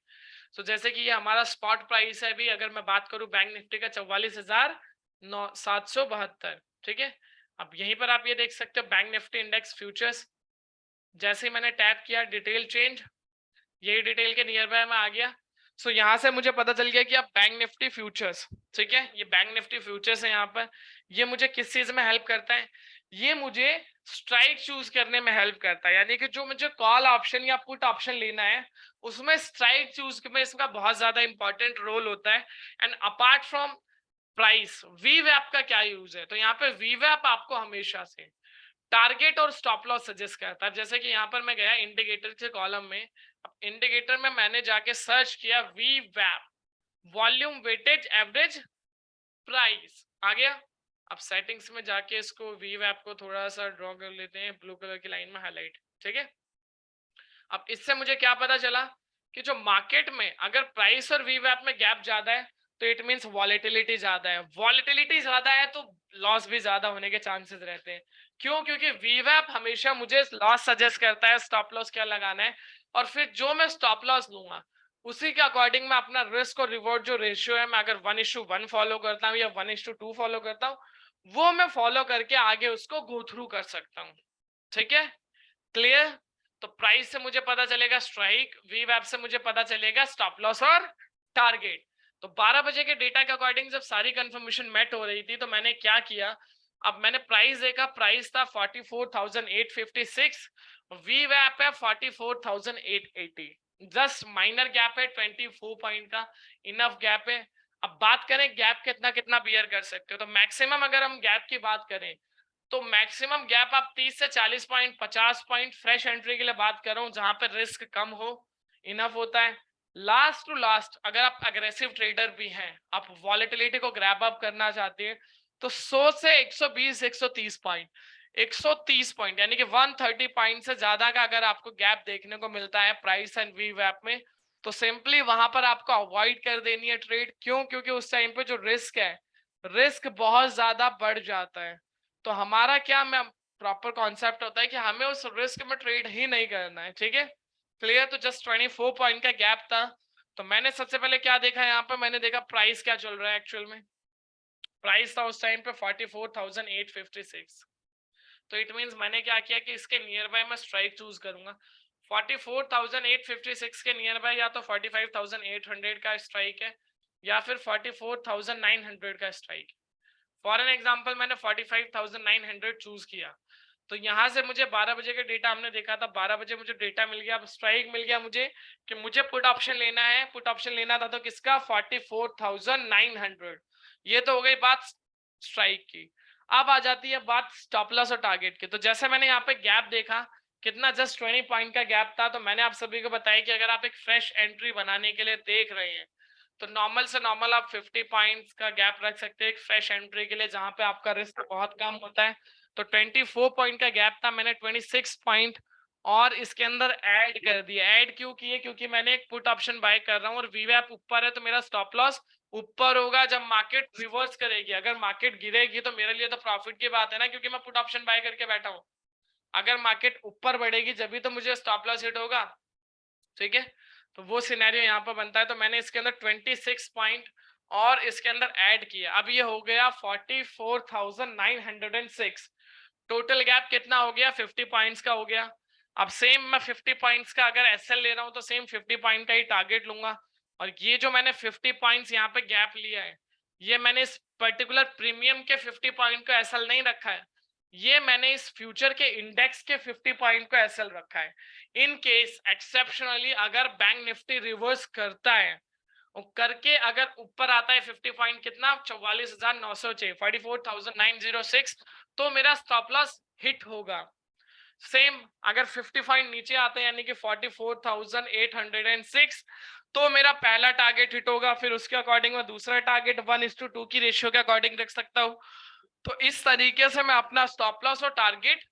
Speaker 1: तो जैसे कि ये हमारा स्पॉट प्राइस है, अभी अगर मैं बात करूं बैंक निफ्टी का 44,772, ठीक है। अब यहीं पर आप ये देख सकते हो बैंक निफ्टी इंडेक्स फ्यूचर्स। जैसे ही मैंने टैप किया डिटेल चेंज, यही डिटेल के नियर बाय में आ गया। सो यहाँ से मुझे पता चल गया कि अब बैंक निफ्टी फ्यूचर्स, ठीक है, ये बैंक निफ्टी फ्यूचर्स है यहाँ पर। ये मुझे किस चीज में हेल्प करता है, ये मुझे स्ट्राइक चूज करने में हेल्प करता है। यानी कि जो मुझे कॉल ऑप्शन या पुट ऑप्शन लेना है उसमें स्ट्राइक चूज में इसका बहुत ज्यादा इंपॉर्टेंट रोल होता है। एंड अपार्ट फ्रॉम प्राइस, वीवैप का क्या यूज है, तो यहाँ पे वीवैप आपको हमेशा से टारगेट और स्टॉप लॉस सजेस्ट करता है। जैसे कि यहाँ पर मैं गया इंडिकेटर के कॉलम में, इंडिकेटर में मैंने जाके सर्च किया वीवैप वॉल्यूम वेटेज एवरेज प्राइस, आ गया। अब सेटिंग्स में जाके इसको वीवैप को थोड़ा सा ड्रॉ कर लेते हैं ब्लू कलर की लाइन में हाईलाइट, ठीक है। अब इससे मुझे क्या पता चला कि जो मार्केट में अगर प्राइस और वीवैप में गैप ज्यादा है तो इट मींस वॉलेटिलिटी ज्यादा है, वॉलेटिलिटी ज्यादा है तो लॉस भी ज्यादा होने के चांसेस रहते हैं। क्यों, क्योंकि वीवैप हमेशा मुझे लॉस सजेस्ट करता है, स्टॉप लॉस क्या लगाना है, और फिर जो मैं स्टॉप लॉस लूंगा उसी के अकॉर्डिंग मैं अपना रिस्क और रिवॉर्ड जो रेशियो है, मैं अगर 1:1 फॉलो करता हूँ या 1:2 फॉलो करता हूँ, वो मैं फॉलो करके आगे उसको गो थ्रू कर सकता हूँ। ठीक है, क्लियर। तो प्राइस से मुझे पता चलेगा स्ट्राइक, वीवैप से मुझे पता चलेगा स्टॉप लॉस और टारगेट। तो 12 बजे के डेटा के अकॉर्डिंग जब सारी कंफर्मेशन मेट हो रही थी तो मैंने क्या किया, अब मैंने प्राइस देखा, प्राइस था 44,856, वीवैप है 44,880, जस्ट माइनर गैप है 24 पॉइंट का, इनफ गैप है। अब बात करें गैप कितना कितना बियर कर सकते हो, तो मैक्सिमम अगर हम गैप की बात करें तो मैक्सिमम गैप आप 30 से 40 पॉइंट 50 पॉइंट फ्रेश एंट्री के लिए बात कर रहा हूं, जहां पर रिस्क कम हो, इनफ होता है। लास्ट टू लास्ट अगर आप अग्रेसिव ट्रेडर भी हैं, आप वॉलेटिलिटी को ग्रैब अप करना चाहते हैं, तो 100 से 120 130 पॉइंट, 130 पॉइंट यानी कि 130 पॉइंट से ज्यादा का अगर आपको गैप देखने को मिलता है प्राइस एंड वीवैप में, तो सिंपली वहां पर आपको अवॉइड कर देनी है ट्रेड। क्यों, क्योंकि उस टाइम पे जो रिस्क है, रिस्क बहुत ज्यादा बढ़ जाता है। तो हमारा क्या मैं प्रॉपर कॉन्सेप्ट होता है कि हमें उस रिस्क में ट्रेड ही नहीं करना है, ठीक है, क्लियर। तो जस्ट 24 पॉइंट का गैप था, तो मैंने सबसे पहले क्या देखा यहाँ पर, मैंने देखा प्राइस क्या चल रहा है। एक्चुअल में प्राइस था उस टाइम पे 44,856, तो इट मींस मैंने क्या किया कि इसके नियर बाय मैं स्ट्राइक चूज करूंगा। 44,856 के नियर बाय या तो 45,800 का स्ट्राइक है, या फिर 44,900 का स्ट्राइक। फॉर एन एग्जांपल मैंने 45,900 चूज किया, तो यहाँ से मुझे 12 बजे का डेटा हमने देखा था, 12 बजे मुझे डेटा मिल गया, अब स्ट्राइक मिल गया मुझे कि मुझे पुट ऑप्शन लेना है। पुट ऑप्शन लेना था तो किसका? 44,900। ये तो हो गई बात स्ट्राइक की। अब आ जाती है बात स्टॉप लॉस और टारगेट की। तो जैसे मैंने यहाँ पे गैप देखा कितना, जस्ट 20 पॉइंट का गैप था, तो मैंने आप सभी को बताया कि अगर आप एक फ्रेश एंट्री बनाने के लिए देख रहे हैं तो नॉर्मल से नॉर्मल आप 50 पॉइंट्स का गैप रख सकते हैं एक फ्रेश एंट्री के लिए, जहां पे आपका रिस्क बहुत कम होता है। तो 24 पॉइंट का गैप था, मैंने 26 पॉइंट और इसके अंदर ऐड कर दिया। ऐड क्यों किए? क्योंकि मैंने एक पुट ऑप्शन बाय कर रहा हूँ और वीवैप ऊपर है तो मेरा स्टॉप लॉस ऊपर होगा जब मार्केट रिवर्स करेगी। अगर मार्केट गिरेगी तो मेरे लिए तो प्रॉफिट की बात है ना, क्योंकि मैं पुट ऑप्शन बाय करके बैठा हूँ। अगर मार्केट ऊपर बढ़ेगी जब भी तो मुझे स्टॉप लॉस हिट होगा, ठीक है। तो वो सिनेरियो यहाँ पर बनता है। तो मैंने इसके अंदर 26 पॉइंट और इसके अंदर ऐड किया, अब ये हो गया 44,906। टोटल गैप कितना हो गया? 50 पॉइंट्स का हो गया। अब सेम मैं 50 पॉइंट्स का अगर एसएल ले रहा हूं तो सेम 50 पॉइंट का ही टारगेट लूंगा। और ये जो मैंने 50 पॉइंट्स यहाँ पे गैप लिया है, ये मैंने इस पर्टिकुलर प्रीमियम के 50 पॉइंट को एसएल नहीं रखा है, ये मैंने इस फ्यूचर के इंडेक्स के 50 पॉइंट को एसएल रखा है। इन केस एक्सेप्शनली अगर बैंक निफ्टी रिवर्स करता है और करके अगर ऊपर आता है 50 पॉइंट, कितना? 44,906, 44,906, तो मेरा स्टॉप लॉस हिट होगा। सेम अगर 50 पॉइंट नीचे आते हैं यानी कि 44,806, तो मेरा पहला टारगेट हिट होगा। फिर उसके अकॉर्डिंग मैं दूसरा टारगेट 1:2 की रेशियो के अकॉर्डिंग रख सकता हूँ। तो इस तरीके से मैं अपना स्टॉप लॉस और टारगेट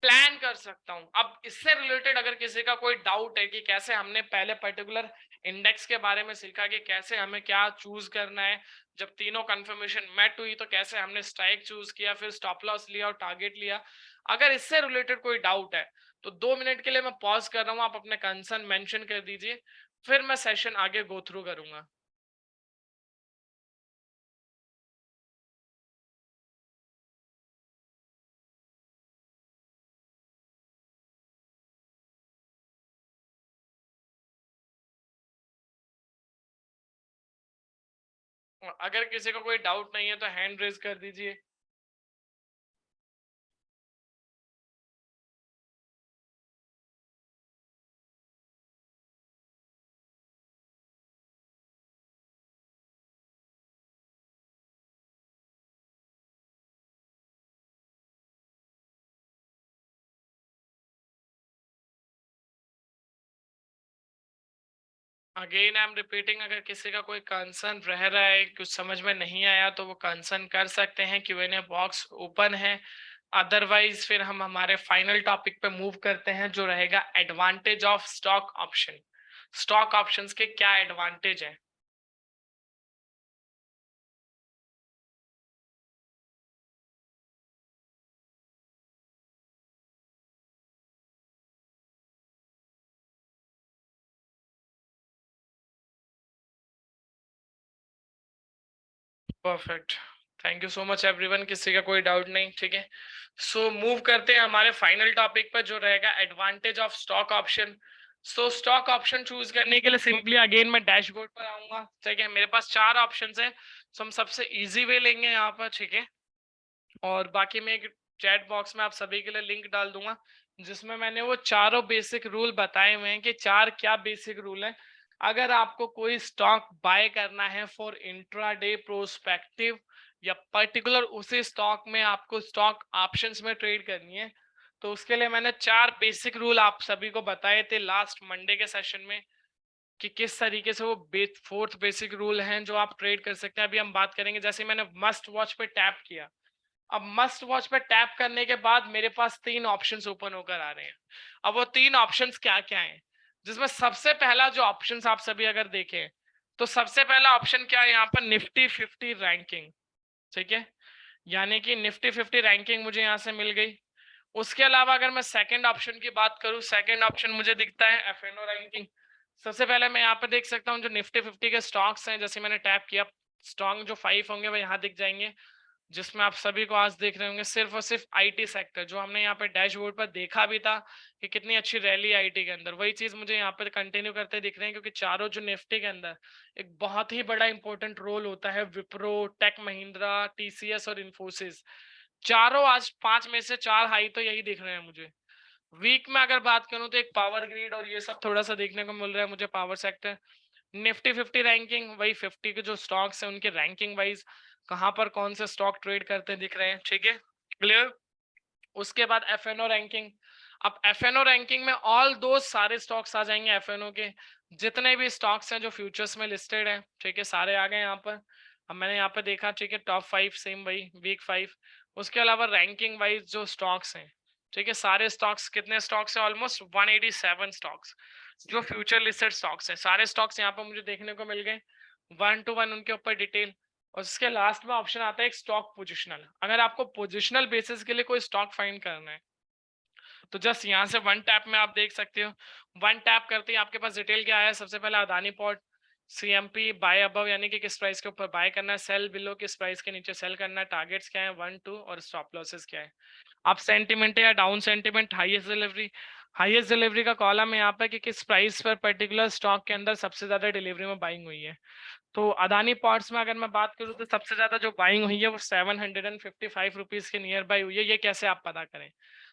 Speaker 1: प्लान कर सकता हूं। अब इससे रिलेटेड अगर किसी का कोई डाउट है कि कैसे, हमने पहले पर्टिकुलर इंडेक्स के बारे में सीखा कि कैसे हमें क्या चूज करना है, जब तीनों कंफर्मेशन मैट हुई तो कैसे हमने स्ट्राइक चूज किया, फिर स्टॉप लॉस लिया और टारगेट लिया। अगर इससे रिलेटेड कोई डाउट है तो 2 मिनट के लिए मैं पॉज कर रहा हूं, आप अपने कंसर्न मेंशन कर दीजिए, फिर मैं सेशन आगे गो थ्रू करूंगा। अगर किसी को कोई डाउट नहीं है तो हैंड रेज कर दीजिए। अगेन आई एम रिपीटिंग, अगर किसी का कोई कंसर्न रह रहा है, कुछ समझ में नहीं आया, तो वो कंसर्न कर सकते हैं, Q&A बॉक्स ओपन है। अदरवाइज फिर हम हमारे फाइनल टॉपिक पे मूव करते हैं जो रहेगा advantage of stock option. Stock options के क्या एडवांटेज है? Perfect, thank you so much everyone. किसी का कोई डाउट नहीं, ठीक है। सो मूव करते हैं हमारे फाइनल टॉपिक पर जो रहेगा advantage of stock option. So stock option choose करने के लिए सिंपली अगेन मैं डैशबोर्ड पर आऊंगा, ठीक है। मेरे पास 4 ऑप्शंस हैं, सो हम सबसे इजी वे लेंगे यहाँ पर, ठीक है। और बाकी मैं एक चैट बॉक्स में आप सभी के लिए लिंक डाल दूंगा जिसमें मैंने वो चारों बेसिक रूल बताए हुए हैं कि 4 क्या बेसिक रूल है। अगर आपको कोई स्टॉक बाय करना है फॉर इंट्राडे प्रोस्पेक्टिव या पर्टिकुलर उसी स्टॉक में आपको स्टॉक ऑप्शंस में ट्रेड करनी है, तो उसके लिए मैंने 4 बेसिक रूल आप सभी को बताए थे लास्ट मंडे के सेशन में कि किस तरीके से वो 4th बेसिक रूल हैं जो आप ट्रेड कर सकते हैं। अभी हम बात करेंगे। जैसे मैंने मस्ट वॉच पे टैप किया, अब मस्ट वॉच पे टैप करने के बाद मेरे पास 3 ऑप्शंस ओपन होकर आ रहे हैं। अब वो 3 ऑप्शंस क्या क्या हैं, जिसमें सबसे पहला जो ऑप्शंस आप सभी अगर देखें तो सबसे पहला ऑप्शन क्या है यहाँ पर? निफ्टी 50 रैंकिंग, ठीक है। यानी कि निफ्टी 50 रैंकिंग मुझे यहाँ से मिल गई। उसके अलावा अगर मैं सेकंड ऑप्शन की बात करूं, सेकंड ऑप्शन मुझे दिखता है एफएनओ रैंकिंग। सबसे पहले मैं यहाँ पे देख सकता हूँ जो निफ्टी 50 के स्टॉक्स हैं, जैसे मैंने टैप किया स्टॉक जो 5 होंगे वो यहाँ दिख जाएंगे। जिसमें आप सभी को आज देख रहे होंगे सिर्फ और सिर्फ आईटी सेक्टर, जो हमने यहाँ पे डैशबोर्ड पर देखा भी था कि कितनी अच्छी रैली आईटी के अंदर, वही चीज मुझे यहाँ पे कंटिन्यू करते दिख रहे हैं, क्योंकि चारों जो निफ्टी के अंदर एक बहुत ही बड़ा इंपॉर्टेंट रोल होता है, विप्रो, टेक महिंद्रा, टीसीएस और इन्फोसिस, चारों आज 5 में से 4 हाई तो यही दिख रहे हैं मुझे। वीक में अगर बात करूं तो एक पावर ग्रिड और ये सब थोड़ा सा देखने को मिल रहा है मुझे, पावर सेक्टर। निफ्टी 50 रैंकिंग, वही 50 के जो स्टॉक्स हैं उनके रैंकिंग वाइज कहां पर कौन से स्टॉक ट्रेड करते दिख रहे हैं, ठीक है, क्लियर। उसके बाद एफएनओ रैंकिंग। अब एफएनओ रैंकिंग में ऑल दो सारे स्टॉक्स आ जाएंगे, एफएनओ के जितने भी स्टॉक्स हैं जो फ्यूचर्स में लिस्टेड है, ठीक है, सारे आ गए यहाँ पर। अब मैंने यहाँ पे देखा, ठीक है, टॉप 5 सेम वही वीक 5। उसके अलावा रैंकिंग वाइज जो स्टॉक्स हैं, ठीक है, सारे स्टॉक्स, कितने स्टॉक्स हैं, ऑलमोस्ट 187 स्टॉक्स जो फ्यूचर लिस्टेड स्टॉक्स हैं, सारे स्टॉक्स यहाँ पर मुझे देखने को मिल गए 1 to 1 उनके ऊपर डिटेल। और उसके लास्ट में ऑप्शन आता है एक स्टॉक पोजिशनल। अगर आपको पोजिशनल बेसिस के लिए कोई स्टॉक फाइंड करना है तो जस्ट यहाँ से वन टैप में आप देख सकते हो। वन टैप करते ही आपके पास डिटेल क्या है, सबसे पहले Adani port, CMP buy above यानी कि किस प्राइस के ऊपर बाय करना है, सेल बिलो किस प्राइस के नीचे सेल करना है, टारगेट्स क्या है 1 2 और स्टॉप लॉसेस क्या है। आप सेंटिमेंट या डाउन सेंटिमेंट, हाईएस्ट डिलीवरी का कॉलम है यहाँ पे कि किस प्राइस पर पर्टिकुलर स्टॉक के अंदर सबसे ज्यादा डिलीवरी में बाइंग हुई है। तो अदानी पोर्ट्स में अगर मैं बात करूँ तो सबसे ज्यादा जो बाइंग हुई है वो 755 रुपीज के नियर बाई हुई है। ये कैसे आप पता करें,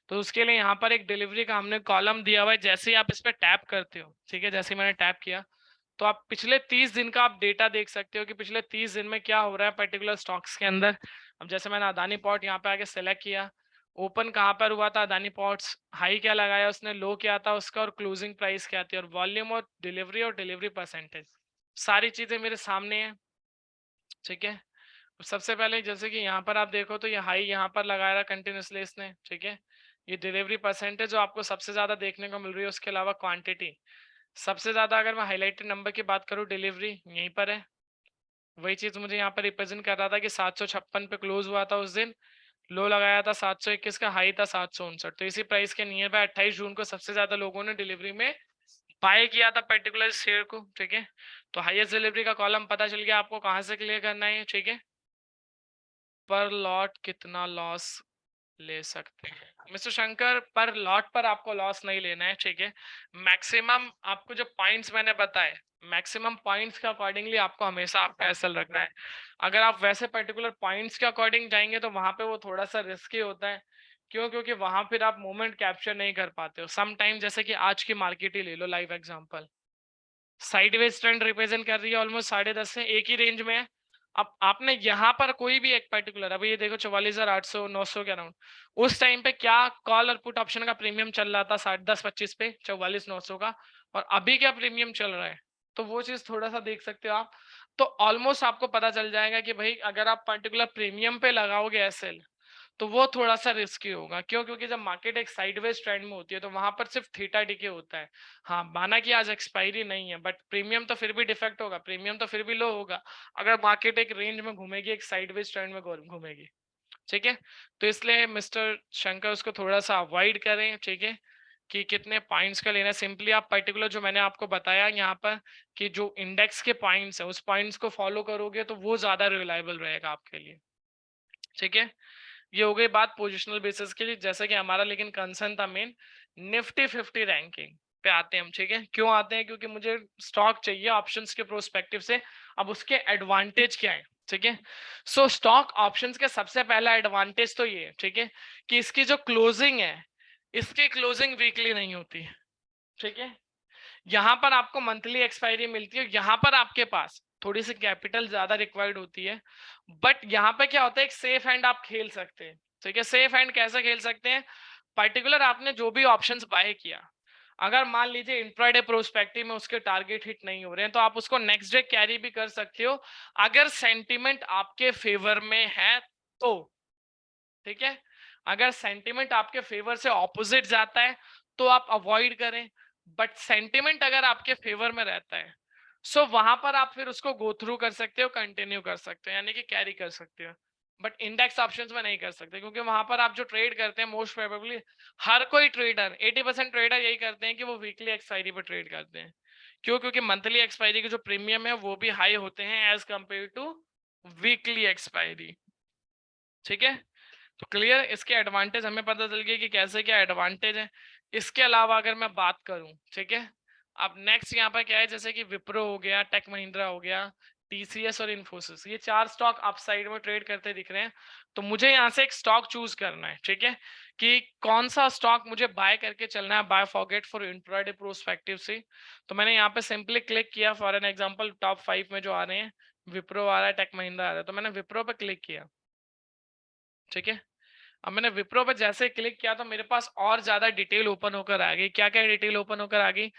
Speaker 1: तो उसके लिए यहाँ पर एक डिलीवरी का हमने कॉलम दिया हुआ है, जैसे ही आप इस पर टैप करते हो, ठीक है, जैसे ही मैंने टैप किया तो आप पिछले 30 दिन का आप डेटा देख सकते हो कि पिछले 30 दिन में क्या हो रहा है पर्टिकुलर स्टॉक्स के अंदर। अब जैसे मैंने अदानी पोर्ट यहाँ पे आके सेलेक्ट किया, ओपन कहाँ पर हुआ था अदानी पोर्ट्स, हाई क्या लगाया उसने, लो क्या था उसका, और क्लोजिंग प्राइस क्या थी, और वॉल्यूम और डिलीवरी परसेंटेज, सारी चीजें मेरे सामने है, ठीक है। सबसे पहले जैसे कि यहाँ पर आप देखो तो ये हाई यहाँ पर लगाया रहा कंटिन्यूसली इसने, ठीक है। ये डिलीवरी परसेंटेज जो आपको सबसे ज्यादा देखने को मिल रही है, उसके अलावा क्वांटिटी सबसे ज्यादा, अगर मैं हाईलाइटेड नंबर की बात करूँ डिलीवरी यहीं पर है। वही चीज मुझे यहाँ पर रिप्रेजेंट कर रहा था कि 756 पे क्लोज हुआ था उस दिन, लो लगाया था 721 का, हाई था 759, तो इसी प्राइस के नियर बाय 28 जून को सबसे ज्यादा लोगों ने डिलीवरी में बाय किया था पर्टिकुलर शेयर को, ठीक है। तो हाईएस्ट डिलीवरी का कॉलम पता चल गया आपको कहाँ से क्लियर करना है, ठीक है। पर लॉट कितना लॉस ले सकते हैं मिस्टर शंकर, पर लॉट पर आपको लॉस नहीं लेना है, ठीक है। मैक्सिमम आपको जो पॉइंट्स मैंने बताए, मैक्सिमम पॉइंट्स के अकॉर्डिंगली आपको हमेशा आपका एसएल रखना है। अगर आप वैसे पर्टिकुलर पॉइंट्स के अकॉर्डिंग जाएंगे तो वहां पे वो थोड़ा सा रिस्की होता है। क्यों? क्योंकि वहां फिर आप मोमेंट कैप्चर नहीं कर पाते हो सम टाइम। जैसे कि आज की मार्केट ही ले लो live example, sideways trend represent कर रही है ऑलमोस्ट 10.5 से एक ही रेंज में है। अब आपने यहाँ पर कोई भी एक पर्टिकुलर, अभी ये देखो 44,800 900 के अराउंड, उस टाइम पे क्या कॉल और पुट ऑप्शन का प्रीमियम चल रहा था 10.25 पे 44,900 का, और अभी क्या प्रीमियम चल रहा है, तो वो चीज थोड़ा सा देख सकते हो आप। तो ऑलमोस्ट आपको पता चल जाएगा कि भाई अगर आप पर्टिकुलर प्रीमियम पे लगाओगे एसएल तो वो थोड़ा सा रिस्की होगा। क्यों? क्योंकि जब मार्केट एक साइडवेज ट्रेंड में होती है तो वहां पर सिर्फ थीटा डीके होता है। हाँ, माना कि आज एक्सपायरी नहीं है बट प्रीमियम तो फिर भी डिफेक्ट होगा, प्रीमियम तो फिर भी लो होगा अगर मार्केट एक रेंज में घूमेगी, एक साइडवेज ट्रेंड में घूमेगी, ठीक है। तो इसलिए मिस्टर शंकर उसको थोड़ा सा अवॉइड करें, ठीक है, कि कितने पॉइंट्स का लेना है। सिंपली आप पर्टिकुलर जो मैंने आपको बताया यहाँ पर कि जो इंडेक्स के पॉइंट्स है उस पॉइंट्स को फॉलो करोगे तो वो ज्यादा रिलायबल रहेगा आपके लिए, ठीक है। ये हो गई बात पोजिशनल बेसिस के लिए, जैसा कि हमारा लेकिन कंसर्न था मेन निफ्टी 50 रैंकिंग पे आते हैं हम, ठीक है। क्यों आते हैं? क्योंकि मुझे स्टॉक चाहिए ऑप्शंस के प्रोस्पेक्टिव से। अब उसके एडवांटेज क्या है, ठीक है। सो स्टॉक ऑप्शंस के सबसे पहला एडवांटेज तो ये, ठीक है, कि इसकी जो क्लोजिंग है, इसकी क्लोजिंग वीकली नहीं होती, ठीक है। यहाँ पर आपको मंथली एक्सपायरी मिलती है, यहाँ पर आपके पास थोड़ी सी कैपिटल ज्यादा रिक्वायर्ड होती है, बट यहाँ पे क्या होता है एक सेफ हैंड आप खेल सकते हैं, ठीक है। सेफ हैंड कैसे खेल सकते हैं? पर्टिकुलर आपने जो भी ऑप्शंस बाय किया, अगर मान लीजिए इंट्राडे प्रोस्पेक्टिव में उसके टारगेट हिट नहीं हो रहे हैं तो आप उसको नेक्स्ट डे कैरी भी कर सकते हो अगर सेंटिमेंट आपके फेवर में है तो, ठीक है। अगर सेंटिमेंट आपके फेवर से ऑपोजिट जाता है तो आप अवॉइड करें, बट सेंटिमेंट अगर आपके फेवर में रहता है सो वहां पर आप फिर उसको गो थ्रू कर सकते हो, कंटिन्यू कर सकते हो, यानी कि कैरी कर सकते हो। बट इंडेक्स ऑप्शंस में नहीं कर सकते क्योंकि वहां पर आप जो ट्रेड करते हैं मोस्ट प्रोबेबली हर कोई ट्रेडर 80% ट्रेडर यही करते हैं कि वो वीकली एक्सपायरी पर ट्रेड करते हैं। क्यों? क्योंकि मंथली एक्सपायरी के जो प्रीमियम है वो भी हाई होते हैं as compare to weekly expiry. ठीक है, तो क्लियर, इसके एडवांटेज हमें पता चल गया कि कैसे क्या एडवांटेज है। इसके अलावा अगर मैं बात करूं, ठीक है, अब नेक्स्ट यहाँ पर क्या है, जैसे कि विप्रो हो गया, टेक महिंद्रा हो गया, टीसीएस और इन्फोसिस, ये चार स्टॉक अप साइड में ट्रेड करते दिख रहे हैं। तो मुझे यहाँ से एक स्टॉक चूज करना है, ठीक है, कि कौन सा स्टॉक मुझे बाय करके चलना है, buy forget for intraday prospective से। तो मैंने यहाँ पे सिंपली क्लिक किया, फॉर एन एग्जांपल टॉप 5 में जो आ रहे हैं, विप्रो आ रहा है, टेक महिंद्रा आ रहा है, तो मैंने विप्रो पे क्लिक किया, ठीक है। अब मैंने विप्रो पे जैसे क्लिक किया तो मेरे पास और ज्यादा डिटेल ओपन होकर आ गई। क्या क्या डिटेल ओपन होकर आ गई?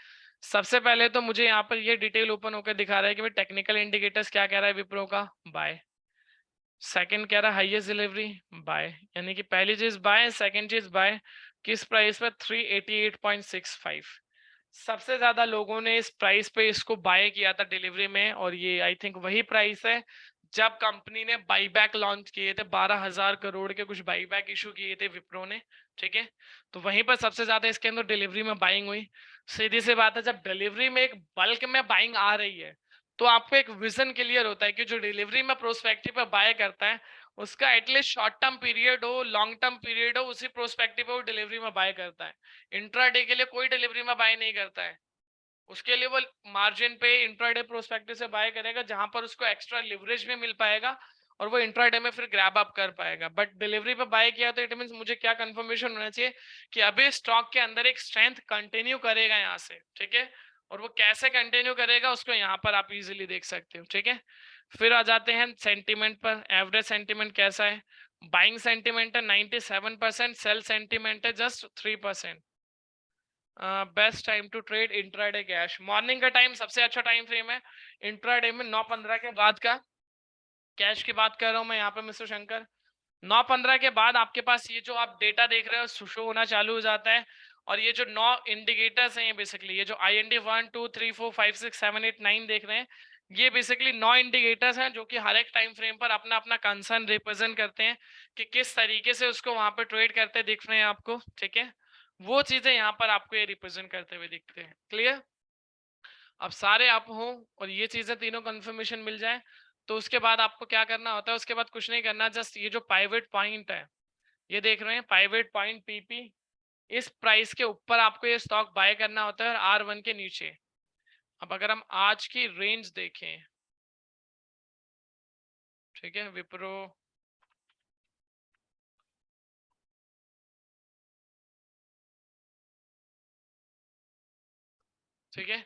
Speaker 1: सबसे पहले तो मुझे यहाँ पर ये डिटेल ओपन होकर दिखा रहा है कि भाई टेक्निकल इंडिकेटर्स क्या कह रहा है विप्रो का, बाय। सेकंड कह रहा है हाईएस्ट डिलीवरी, बाय, यानी कि पहली चीज बाय, सेकंड चीज बाय। किस प्राइस पे? 388.65। सबसे ज्यादा लोगों ने इस प्राइस पे इसको बाय किया था डिलीवरी में, और ये आई थिंक वही प्राइस है जब कंपनी ने बाईबैक लॉन्च किए थे, 12,000 करोड़ के कुछ बाईबैक इशू किए थे विप्रो ने, ठीक है। तो वहीं पर सबसे ज्यादा इसके अंदर डिलीवरी में बाइंग हुई। सीधी सी बात है, जब डिलीवरी में एक बल्क में बाइंग आ रही है तो आपको एक विजन क्लियर होता है कि जो डिलीवरी में प्रोस्पेक्टिव पे बाय करता है उसका एटलीस्ट शॉर्ट टर्म पीरियड हो, लॉन्ग टर्म पीरियड हो, उसी प्रोस्पेक्टिव पे वो डिलीवरी में बाय करता है। इंट्राडे के लिए कोई डिलीवरी में बाय नहीं करता है, उसके लिए वो मार्जिन पे इंट्राडे प्रोस्पेक्टिव से बाय करेगा जहां पर उसको एक्स्ट्रा लिवरेज भी मिल पाएगा और वो इंट्राडे में फिर ग्रैब अप कर पाएगा। बट डिलीवरी पे बाय किया तो इट मींस मुझे क्या कंफर्मेशन होना चाहिए कि अभी स्टॉक के अंदर एक स्ट्रेंथ कंटिन्यू करेगा यहाँ से, ठीक है। और वो कैसे कंटिन्यू करेगा उसको यहाँ पर आप इजीली देख सकते हो, ठीक है। फिर आ जाते हैं सेंटिमेंट पर। एवरेज सेंटिमेंट कैसा है? बाइंग सेंटिमेंट है 97%, सेल सेंटिमेंट है just 3%। Best time to trade intraday cash, morning का टाइम सबसे अच्छा टाइम फ्रेम है। इंट्राडे में 9:15 के बाद का कैश की बात कर रहा हूं मैं यहाँ पे मिस्टर शंकर। 9:15 के बाद आपके पास ये जो आप डेटा देख रहे हो शो होना चालू हो जाता है। और ये जो 9 इंडिकेटर्स हैं बेसिकली, ये जो IND 1 2 3 4 5 6 7 8 9 देख रहे हैं, ये बेसिकली 9 इंडिकेटर्स हैं जो कि हर एक टाइम फ्रेम पर अपना अपना कंसर्न रिप्रेजेंट करते हैं कि किस तरीके से उसको वहां पे ट्रेड करते दिख रहे हैं आपको, ठीक है। वो चीजें यहाँ पर आपको ये रिप्रेजेंट करते हुए दिखते हैं, क्लियर। अब सारे आप हो और ये चीजें तीनों कंफर्मेशन मिल जाए तो उसके बाद आपको क्या करना होता है? उसके बाद कुछ नहीं करना, जस्ट ये जो पाइवेट पॉइंट है, ये देख रहे हैं पाइवेट पॉइंट PP, इस प्राइस के ऊपर आपको ये स्टॉक बाय करना होता है और R1 के नीचे। अब अगर हम आज की रेंज देखें, ठीक है, विप्रो, ठीक है,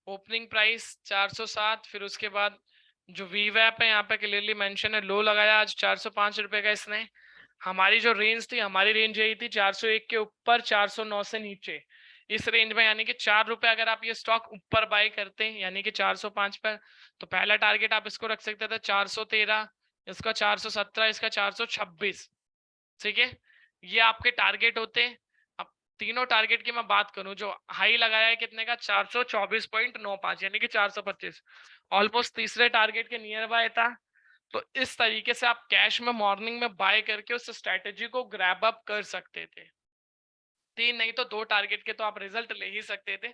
Speaker 1: ओपनिंग प्राइस 407, फिर उसके बाद जो वीवैप है यहाँ पे क्लियरली मेंशन है, लो लगाया आज 405 रुपए का इसने। हमारी जो रेंज थी, हमारी रेंज यही थी 401 के ऊपर 409 से नीचे, इस रेंज में, यानी कि 4 रुपए अगर आप ये स्टॉक ऊपर बाय करते हैं यानी कि 405 पर, तो पहला टारगेट आप इसको रख सकते थे 413, इसका 417, इसका 426, ठीक है। ये आपके टारगेट होते हैं। अब तीनों टारगेट की मैं बात करूं, जो हाई लगाया है कितने का? 424.95, यानी कि 425, ऑलमोस्ट तीसरे टारगेट के नियर बाय था। तो इस तरीके से आप कैश में मॉर्निंग में बाय करके उस स्ट्रेटेजी को ग्रैब अप कर सकते थे। तीन नहीं तो दो टारगेट के तो आप रिजल्ट ले ही सकते थे।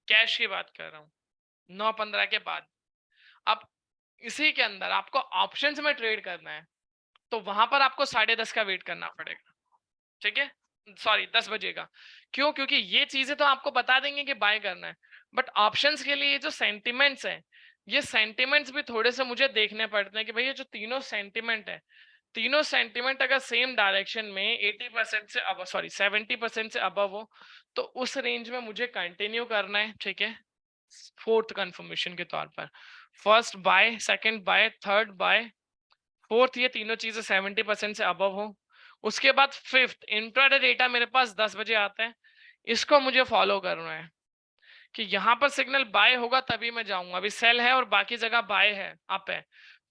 Speaker 1: कैश की बात कर रहा हूँ 9:15 के बाद। अब इसी के अंदर आपको ऑप्शंस में ट्रेड करना है तो वहां पर आपको 10:30 का वेट करना पड़ेगा, ठीक है, सॉरी 10 बजे का। क्यों? क्योंकि ये चीजें तो आपको बता देंगे कि बाय करना है, बट ऑप्शंस के लिए जो सेंटिमेंट्स हैं, ये सेंटिमेंट्स भी थोड़े से मुझे देखने पड़ते हैं कि भाई ये जो तीनों सेंटिमेंट है, तीनों सेंटिमेंट अगर सेम डायरेक्शन में 80% से अब सॉरी 70% से अबव हो तो उस रेंज में मुझे कंटिन्यू करना है, ठीक है। फोर्थ कंफर्मेशन के तौर पर first buy, second buy, third buy, fourth, ये तीनों चीजें 70% से अबव हो। उसके बाद फिफ्थ इंट्राडे डेटा मेरे पास 10 बजे आता है, इसको मुझे फॉलो करना है कि यहाँ पर सिग्नल बाय होगा तभी मैं जाऊंगा। अभी सेल है और बाकी जगह बाय है, अप है,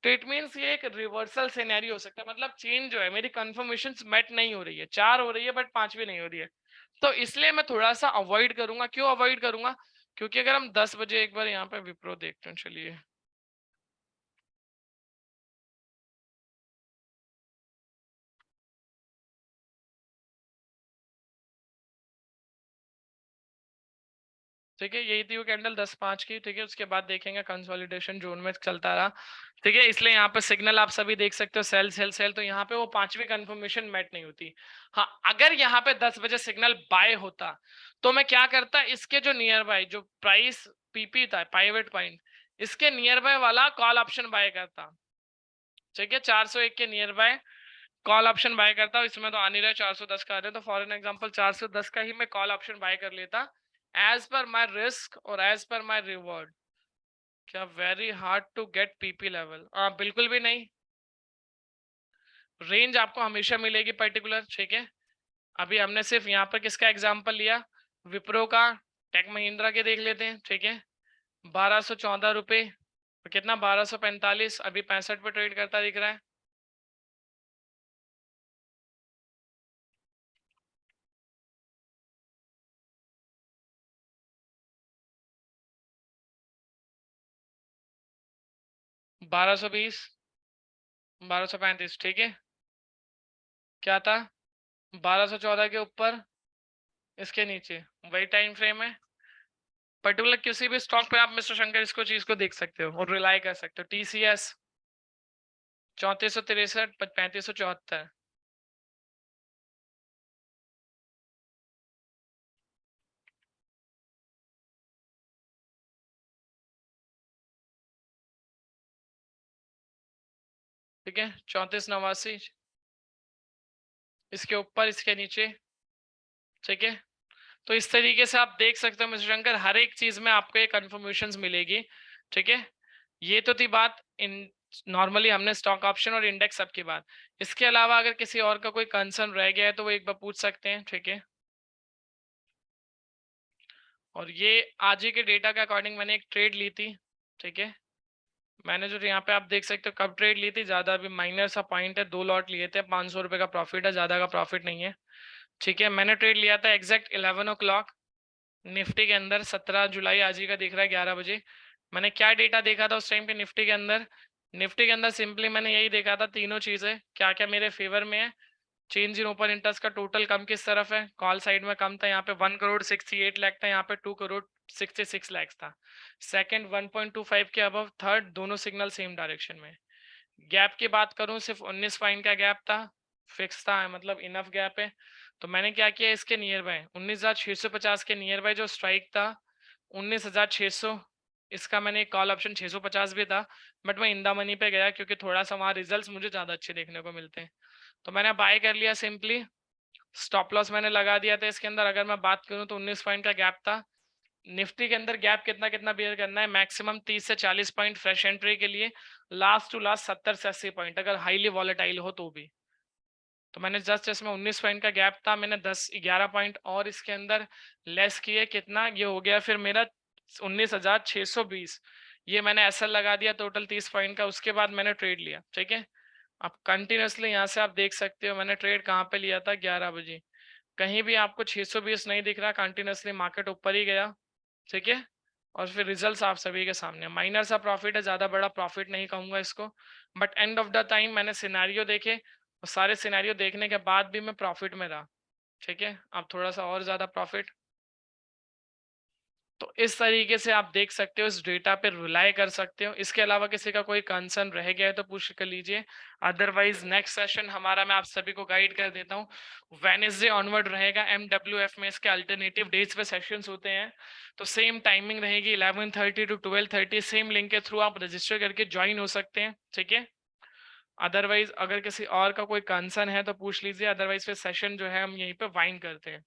Speaker 1: तो इट मींस ये एक रिवर्सल सिनेरियो हो सकता है। मतलब चेंज जो है, मेरी कंफर्मेशन मेट नहीं हो रही है, 4 हो रही है बट 5 भी नहीं हो रही है, तो इसलिए मैं थोड़ा सा अवॉइड करूंगा। क्यों अवॉइड करूंगा? क्योंकि अगर हम 10 बजे एक बार यहाँ पे विप्रो देखते हैं, चलिए ठीक है, यही थी वो कैंडल 10-5 की। ठीक है, उसके बाद देखेंगे कंसोलिडेशन जोन में चलता रहा। ठीक है, इसलिए यहाँ पे सिग्नल आप सभी देख सकते हो, सेल सेल सेल, तो यहाँ पे वो पांचवी कंफर्मेशन मैट नहीं होती। हाँ, अगर यहाँ पे 10 बजे सिग्नल बाय होता तो मैं क्या करता, इसके जो नियर बाय जो प्राइस पीपी था, पाइवेट पॉइंट, इसके नियर बाय वाला कॉल ऑप्शन बाय करता। ठीक है, 401 के near by call option buy करता हूँ। इसमें तो आ नहीं रहा 410 का आ रहा है, तो फॉर एन एग्जांपल 410 का ही मैं कॉल ऑप्शन बाय कर लेता एज पर माय रिस्क और एज पर माय रिवॉर्ड। क्या very hard to get PP level? बिल्कुल भी नहीं, रेंज आपको हमेशा मिलेगी पर्टिकुलर। ठीक है, अभी हमने सिर्फ यहाँ पर किसका एग्जाम्पल लिया, विप्रो का, टेक महिंद्रा के देख लेते हैं। ठीक है, 1214 रुपये, कितना 1245, अभी 65 पे ट्रेड करता दिख रहा है। बारह सौ बीस, 1235। ठीक है, क्या था 1214 के ऊपर, इसके नीचे, वही टाइम फ्रेम है। पर्टिकुलर किसी भी स्टॉक पे आप मिस्टर शंकर इसको चीज को देख सकते हो और रिलाई कर सकते हो। टीसीएस 3463, 3574। ठीक है, 3489, इसके ऊपर, इसके नीचे। ठीक है, तो इस तरीके से आप देख सकते हो मिस्टर शंकर, हर एक चीज में आपको एक कंफर्मेशन मिलेगी। ठीक है, ये तो थी बात इन नॉर्मली हमने स्टॉक ऑप्शन और इंडेक्स सब की बात। इसके अलावा अगर किसी और का कोई कंसर्न रह गया है तो वो एक बार पूछ सकते हैं। ठीक है, और ये आज ही के डेटा के अकॉर्डिंग मैंने एक ट्रेड ली थी। ठीक है, मैंने जो यहाँ पे आप देख सकते हो कब ट्रेड ली थी, ज्यादा अभी माइनर सा पॉइंट है, 2 लॉट लिए थे, 500 रुपए का प्रॉफिट है, ज्यादा का प्रॉफिट नहीं है। ठीक है, मैंने ट्रेड लिया था एग्जैक्ट 11 o'clock निफ्टी के अंदर, 17 जुलाई, आज ही का दिख रहा है 11 बजे। मैंने क्या डेटा देखा था उस टाइम पे निफ्टी के अंदर, निफ्टी के अंदर सिंपली मैंने यही देखा था, तीनों चीजें क्या क्या मेरे फेवर में है। चेंज इन ओपन इंटरेस्ट का टोटल कम किस तरफ है, कॉल साइड में कम था, यहाँ पे 1 करोड़ 68 लाख था, यहाँ पे 2 करोड़ 66 लाख था। सेकंड 1.25 के अबव, थर्ड दोनों सिग्नल सेम डायरेक्शन में। गैप की बात करूं, सिर्फ 19 पॉइंट का गैप था, फिक्स था, मतलब इनफ गैप है। तो मैंने क्या किया, इसके नियर बाय 19,650 के नियर बाय जो स्ट्राइक था 19,600, इसका मैंने एक कॉल ऑप्शन 650 भी था, बट मैं इंदा मनी पे गया क्योंकि थोड़ा सा वहाँ रिजल्ट्स मुझे ज़्यादा अच्छे देखने को मिलते हैं, तो मैंने बाय कर लिया सिंपली। स्टॉप लॉस मैंने लगा दिया था इसके अंदर। अगर मैं बात करूं तो 19 पॉइंट का गैप था निफ्टी के अंदर, गैप कितना कितना बियर करना है, मैक्सिमम 30 से 40 पॉइंट फ्रेश एंट्री के लिए, लास्ट टू लास्ट 70 से 80 पॉइंट अगर हाईली वॉलेटाइल हो तो भी। तो मैंने जस्ट इसमें 19 पॉइंट का गैप था, मैंने 10-11 पॉइंट और इसके अंदर लेस किए, कितना ये हो गया फिर मेरा 19,620, ये मैंने एसएल लगा दिया टोटल 30 पॉइंट का, उसके बाद मैंने ट्रेड लिया। ठीक है, अब कंटिन्यूसली यहाँ से आप देख सकते हो मैंने ट्रेड कहाँ पे लिया था, 11 बजे। कहीं भी आपको 620 नहीं दिख रहा, कंटिन्यूसली मार्केट ऊपर ही गया। ठीक है, और फिर रिजल्ट्स आप सभी के सामने, माइनर सा प्रॉफिट है, ज़्यादा बड़ा प्रॉफिट नहीं कहूँगा इसको, but end of the time मैंने सिनेरियो देखे और सारे सिनेरियो देखने के बाद भी मैं प्रॉफिट में रहा। ठीक है, अब थोड़ा सा और ज़्यादा प्रॉफिट। तो इस तरीके से आप देख सकते हो, इस डेटा पे रिलाई कर सकते हो। इसके अलावा किसी का कोई कंसर्न रह गया है तो पूछ कर लीजिए, अदरवाइज नेक्स्ट सेशन हमारा मैं आप सभी को गाइड कर देता हूँ, वेडनेसडे ऑनवर्ड रहेगा। MWF में इसके अल्टरनेटिव डेट्स पे सेशंस होते हैं, तो सेम टाइमिंग रहेगी 11:30 to 12:30, सेम लिंक के थ्रू आप रजिस्टर करके ज्वाइन हो सकते हैं। ठीक है, अदरवाइज अगर किसी और का कोई कंसर्न है तो पूछ लीजिए, अदरवाइज फिर सेशन जो है हम यहीं पे वाइंड करते हैं।